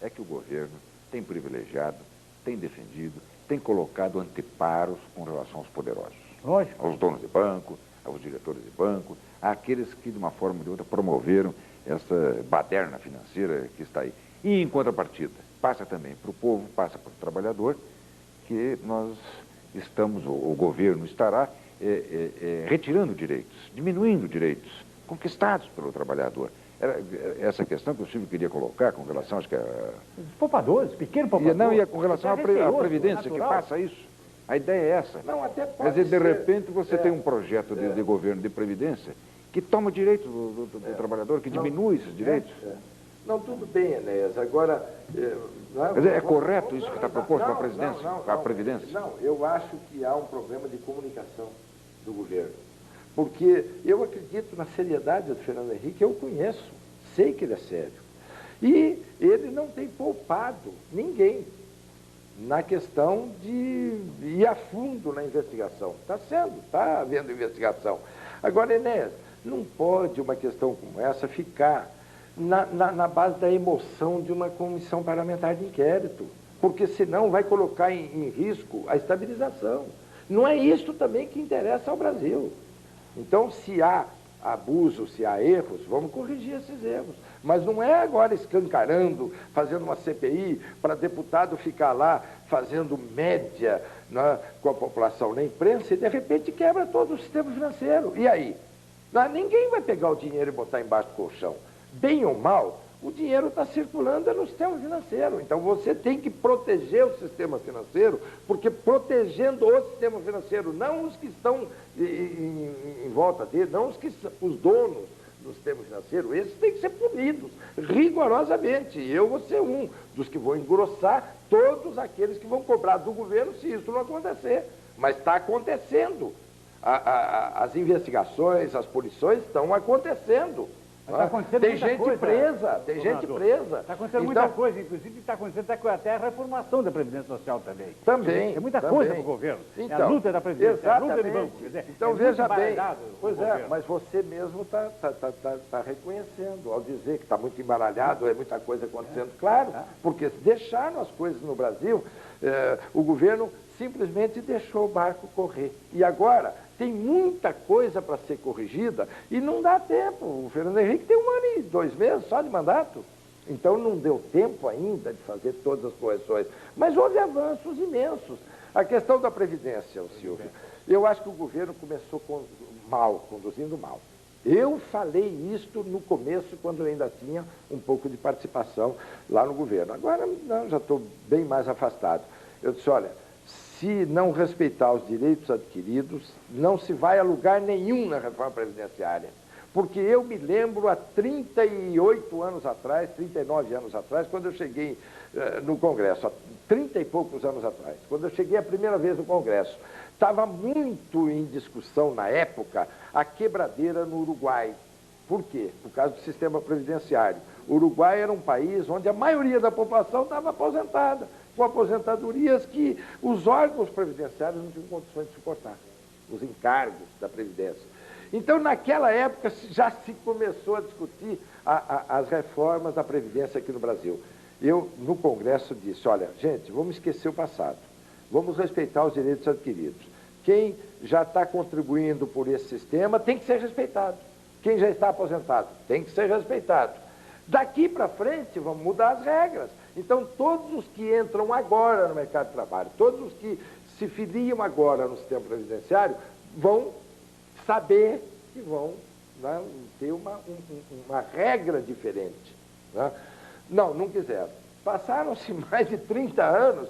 é que o governo tem privilegiado, tem defendido, tem colocado anteparos com relação aos poderosos, Lógico. aos donos de banco, aos diretores de banco, àqueles que de uma forma ou de outra promoveram essa baderna financeira que está aí. E em contrapartida, passa também para o povo, passa para o trabalhador, que nós estamos, o governo estará retirando direitos, diminuindo direitos conquistados pelo trabalhador. Era essa questão que o Silvio queria colocar com relação, acho que Os poupadores, pequeno poupador. não, e com relação à Isso é receoso, Previdência, que natural. faça isso. A ideia é essa. Não, até Quer pode dizer, de ser. repente você tem um projeto de governo de Previdência que toma o direito do trabalhador, que diminui esses direitos. Não, tudo bem, Enéas. Agora... Mas é correto isso que está proposto para a Presidência, para a Previdência? Não, eu acho que há um problema de comunicação do governo. Porque eu acredito na seriedade do Fernando Henrique, eu conheço, sei que ele é sério. E ele não tem poupado ninguém na questão de ir a fundo na investigação. Está havendo investigação. Agora, Enéas, não pode uma questão como essa ficar na base da emoção de uma comissão parlamentar de inquérito, porque senão vai colocar em risco a estabilização. Não é isso também que interessa ao Brasil. Então, se há abuso, se há erros, vamos corrigir esses erros. Mas não é agora escancarando, fazendo uma CPI para deputado ficar lá fazendo média, né, com a população na imprensa e de repente quebra todo o sistema financeiro. E aí? Ninguém vai pegar o dinheiro e botar embaixo do colchão. Bem ou mal, o dinheiro está circulando no sistema financeiro. Então você tem que proteger o sistema financeiro, porque protegendo o sistema financeiro, não os que estão em volta dele, não os donos do sistema financeiro, esses têm que ser punidos rigorosamente. E eu vou ser um dos que vou engrossar todos aqueles que vão cobrar do governo se isso não acontecer. Mas está acontecendo. As investigações, as punições estão acontecendo. Tá acontecendo Tem muita gente coisa, presa, tem gente governador. presa. Está acontecendo muita coisa, inclusive está acontecendo até a reformação da Previdência Social também. Também. Tem muita também. coisa para o governo. É a Então, luta da Previdência, é a luta do exatamente. banco. Quer dizer, Então, é veja muito bem, embaralhado o pois é, governo. mas você mesmo está reconhecendo, ao dizer que está muito embaralhado, é muita coisa acontecendo. Claro, porque deixaram as coisas no Brasil, o governo simplesmente deixou o barco correr. E agora tem muita coisa para ser corrigida e não dá tempo. O Fernando Henrique tem 1 ano e 2 meses só de mandato. Então não deu tempo ainda de fazer todas as correções. Mas houve avanços imensos. A questão da Previdência, Silvio, eu acho que o governo começou conduzindo mal. Eu falei isto no começo, quando eu ainda tinha um pouco de participação lá no governo. Agora não, já estou bem mais afastado. Eu disse, olha, se não respeitar os direitos adquiridos, não se vai a lugar nenhum na reforma previdenciária. Porque eu me lembro há 38 anos atrás, 39 anos atrás, quando eu cheguei no Congresso, há 30 e poucos anos atrás, quando eu cheguei a primeira vez no Congresso, estava muito em discussão na época a quebradeira no Uruguai. Por quê? Por causa do sistema previdenciário. O Uruguai era um país onde a maioria da população estava aposentada, com aposentadorias que os órgãos previdenciários não tinham condições de suportar, os encargos da Previdência. Então, naquela época, já se começou a discutir as reformas da Previdência aqui no Brasil. Eu, no Congresso, disse, olha, gente, vamos esquecer o passado, vamos respeitar os direitos adquiridos. Quem já está contribuindo por esse sistema tem que ser respeitado. Quem já está aposentado tem que ser respeitado. Daqui para frente, vamos mudar as regras. Então, todos os que entram agora no mercado de trabalho, todos os que se filiam agora no sistema previdenciário, vão saber que vão, né, ter uma regra diferente. Né? Não quiseram. Passaram-se mais de 30 anos,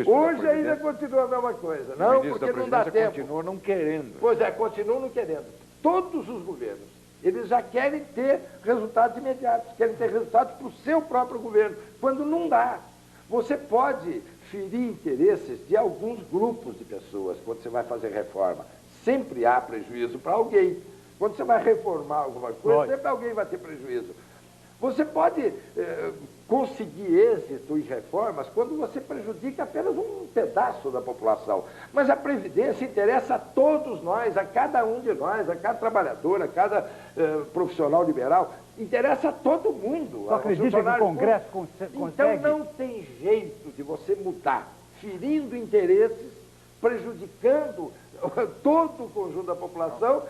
hoje ainda continua a mesma coisa. Não, porque não dá tempo. Continua não querendo. Pois é, continuam não querendo. Todos os governos Eles já querem ter resultados imediatos, querem ter resultados para o seu próprio governo, quando não dá. Você pode ferir interesses de alguns grupos de pessoas quando você vai fazer reforma. Sempre há prejuízo para alguém. Quando você vai reformar alguma coisa, sempre alguém vai ter prejuízo. Você pode conseguir êxito em reformas quando você prejudica apenas um pedaço da população. Mas a Previdência interessa a todos nós, a cada um de nós, a cada trabalhador, a cada profissional liberal. Interessa a todo mundo. Você acredita que o Congresso consegue? Então não tem jeito de você mudar, ferindo interesses, prejudicando todo o conjunto da população,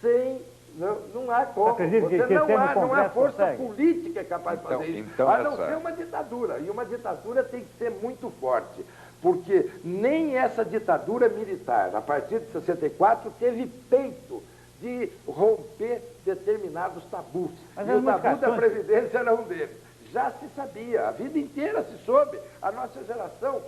sem... Não há como. Não há força política capaz de fazer isso. A não ser uma ditadura. E uma ditadura tem que ser muito forte. Porque nem essa ditadura militar, a partir de 64, teve peito de romper determinados tabus. E o tabu da Previdência era um deles. Já se sabia, a vida inteira se soube. A nossa geração,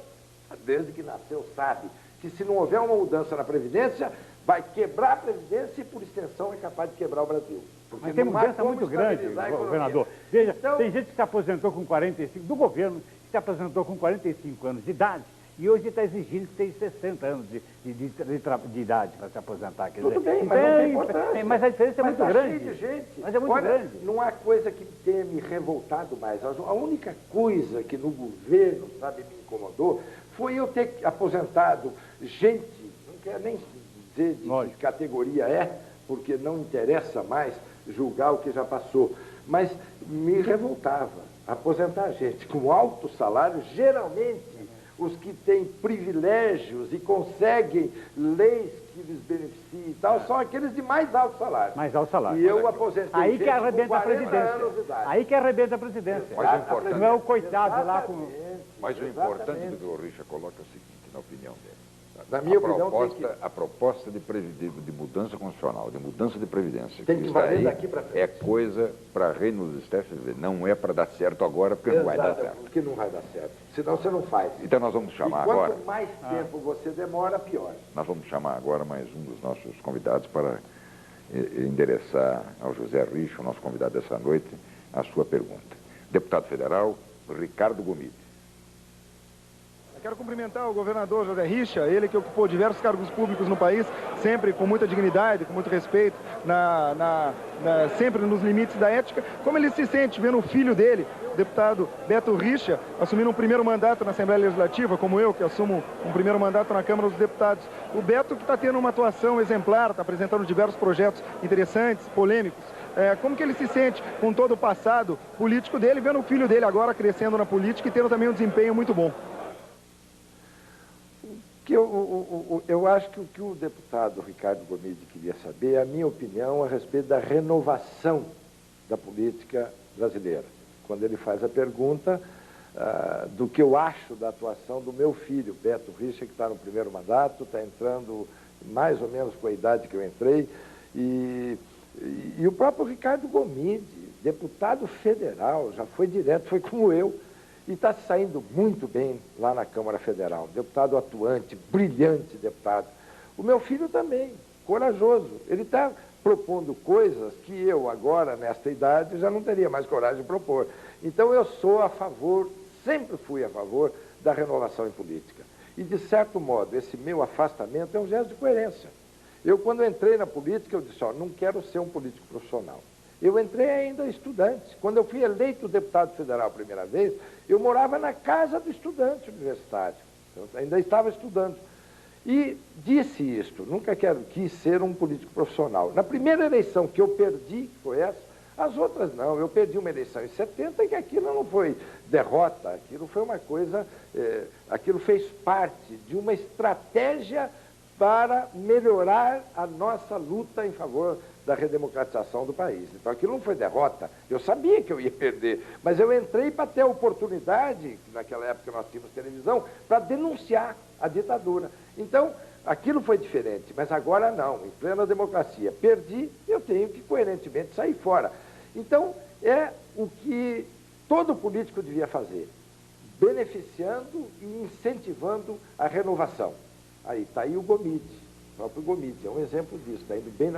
desde que nasceu, sabe que se não houver uma mudança na Previdência, vai quebrar a Previdência e, por extensão, é capaz de quebrar o Brasil. Porque mas tem mudança muito grande, governador. Veja, então, tem gente que se aposentou com 45, do governo, que se aposentou com 45 anos de idade, e hoje está exigindo que tenha 60 anos de idade para se aposentar. Quer tudo dizer, bem, mas não tem importância. Mas a diferença é muito grande. Cheio de gente. Mas é muito grande. Não há coisa que tenha me revoltado mais. A única coisa que no governo, sabe, me incomodou, foi eu ter aposentado gente, não quero nem dizer de que categoria é, porque não interessa mais julgar o que já passou, mas me revoltava aposentar gente com alto salário, geralmente os que têm privilégios e conseguem leis que lhes beneficiem e tal, são aqueles de mais alto salário. Mais alto salário. E eu aposentei aí que arrebenta a Previdência. Aí que arrebenta a Previdência. Não é o coitado lá com... Mas o importante do que o Richa coloca é o seguinte, na opinião dele. Na minha opinião, a proposta de mudança constitucional, de mudança de Previdência, tem que valer daqui para frente. É coisa para reino dos Estados, não é para dar certo agora, porque não vai dar certo. Porque não vai dar certo, senão você não faz. Então nós vamos chamar agora... Quanto mais tempo você demora, pior. Nós vamos chamar agora mais um dos nossos convidados para endereçar ao José Richa, o nosso convidado dessa noite, a sua pergunta. Deputado federal, Ricardo Gomide. Quero cumprimentar o governador José Richa, ele que ocupou diversos cargos públicos no país, sempre com muita dignidade, com muito respeito, sempre nos limites da ética. Como ele se sente vendo o filho dele, o deputado Beto Richa, assumindo um primeiro mandato na Assembleia Legislativa, como eu, que assumo um primeiro mandato na Câmara dos Deputados. O Beto que está tendo uma atuação exemplar, está apresentando diversos projetos interessantes, polêmicos. Como que ele se sente com todo o passado político dele, vendo o filho dele agora crescendo na política e tendo também um desempenho muito bom? Eu acho que o que o deputado Ricardo Gomide queria saber é a minha opinião a respeito da renovação da política brasileira. Quando ele faz a pergunta do que eu acho da atuação do meu filho, Beto Richa, que está no primeiro mandato, está entrando mais ou menos com a idade que eu entrei, e o próprio Ricardo Gomide, deputado federal, já foi direto, foi como eu, e está saindo muito bem lá na Câmara Federal. Deputado atuante, brilhante deputado. O meu filho também, corajoso. Ele está propondo coisas que eu, agora, nesta idade, já não teria mais coragem de propor. Então, eu sou a favor, sempre fui a favor, da renovação em política. E, de certo modo, esse meu afastamento é um gesto de coerência. Eu, quando entrei na política, eu disse, não quero ser um político profissional. Eu entrei ainda estudante. Quando eu fui eleito deputado federal a primeira vez, eu morava na casa do estudante universitário. Eu ainda estava estudando. E disse isto, nunca quis ser um político profissional. Na primeira eleição que eu perdi, foi essa, as outras não. Eu perdi uma eleição em 70 e que aquilo não foi derrota, aquilo foi uma coisa, aquilo fez parte de uma estratégia para melhorar a nossa luta em favor da redemocratização do país. Então, aquilo não foi derrota. Eu sabia que eu ia perder, mas eu entrei para ter a oportunidade, naquela época nós tínhamos televisão, para denunciar a ditadura. Então, aquilo foi diferente, mas agora não, em plena democracia. Perdi, eu tenho que coerentemente sair fora. Então, é o que todo político devia fazer, beneficiando e incentivando a renovação. Aí está aí o Gomide. O próprio Gomide é um exemplo disso, está indo bem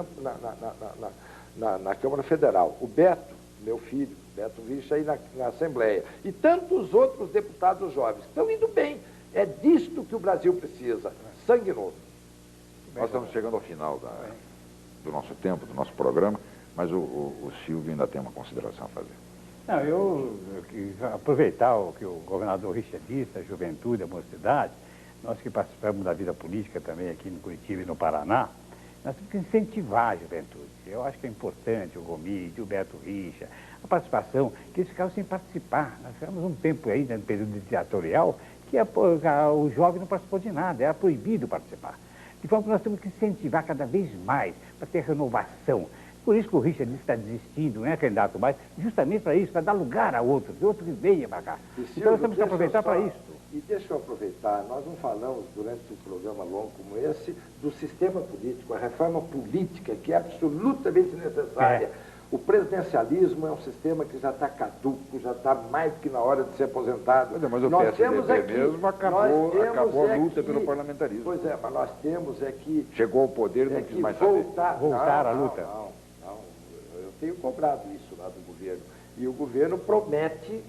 na Câmara Federal. O Beto, meu filho, Beto Richa, aí na Assembleia. E tantos outros deputados jovens que estão indo bem. É disto que o Brasil precisa. Sangue novo. Nós estamos chegando ao final do nosso tempo, do nosso programa, mas o Silvio ainda tem uma consideração a fazer. Não, eu quis aproveitar o que o governador Richa disse, a juventude, a mocidade, nós que participamos da vida política também aqui no Curitiba e no Paraná, nós temos que incentivar a juventude. Eu acho que é importante o Gomide, o Beto Richa, a participação, que eles ficaram sem participar. Nós tivemos um tempo aí, no período ditatorial, que o jovem não participou de nada, era proibido participar. De forma que nós temos que incentivar cada vez mais para ter renovação. Por isso que o Richard está desistindo, não é candidato mais, justamente para isso, para dar lugar a outros, que venham para cá. Então nós temos que aproveitar para isso. E deixa eu aproveitar, nós não falamos durante um programa longo como esse do sistema político, a reforma política que é absolutamente necessária. O presidencialismo é um sistema que já está caduco, já está mais do que na hora de ser aposentado. Mas o PSDB mesmo acabou a luta pelo parlamentarismo. Pois é, mas nós temos que... Chegou ao poder e não quis mais voltar à luta. Não, eu tenho cobrado isso lá do governo. E o governo promete,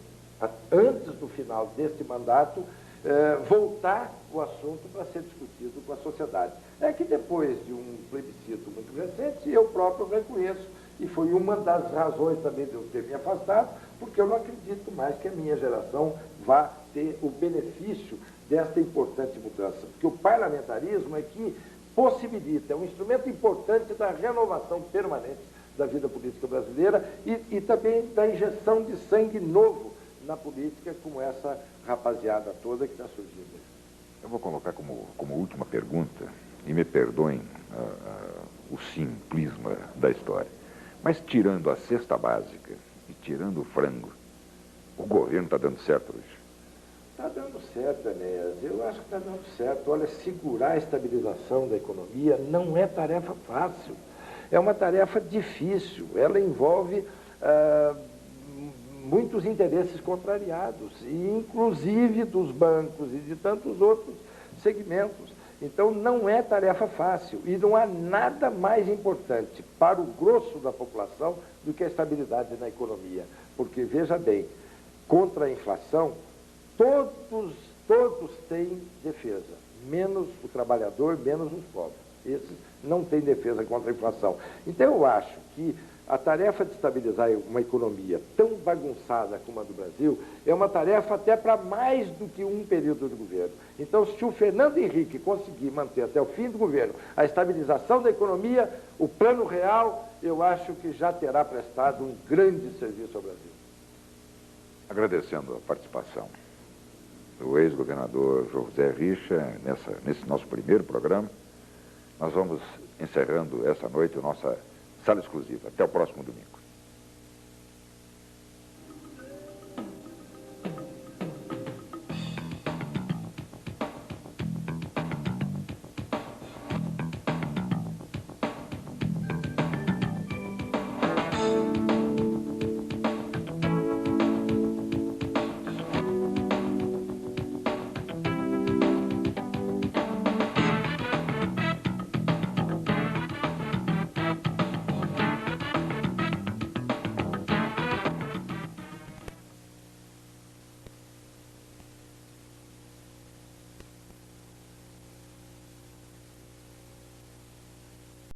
antes do final deste mandato, voltar o assunto para ser discutido com a sociedade. É que depois de um plebiscito muito recente, eu próprio reconheço, e foi uma das razões também de eu ter me afastado, porque eu não acredito mais que a minha geração vá ter o benefício desta importante mudança. Porque o parlamentarismo é que possibilita, é um instrumento importante da renovação permanente da vida política brasileira e também da injeção de sangue novo na política, como essa rapaziada toda que está surgindo. Eu vou colocar como última pergunta, e me perdoem o simplismo da história, mas tirando a cesta básica e tirando o frango, o governo está dando certo hoje? Está dando certo, Enéas. Eu acho que está dando certo. Olha, segurar a estabilização da economia não é tarefa fácil. É uma tarefa difícil. Ela envolve muitos interesses contrariados, e inclusive dos bancos e de tantos outros segmentos. Então, não é tarefa fácil e não há nada mais importante para o grosso da população do que a estabilidade na economia. Porque, veja bem, contra a inflação, todos têm defesa, menos o trabalhador, menos os pobres. Esses não têm defesa contra a inflação. Então, eu acho que a tarefa de estabilizar uma economia tão bagunçada como a do Brasil é uma tarefa até para mais do que um período do governo. Então, se o Fernando Henrique conseguir manter até o fim do governo a estabilização da economia, o plano real, eu acho que já terá prestado um grande serviço ao Brasil. Agradecendo a participação do ex-governador José Richa nesse nosso primeiro programa, nós vamos encerrando essa noite a nossa sala exclusiva. Até o próximo domingo.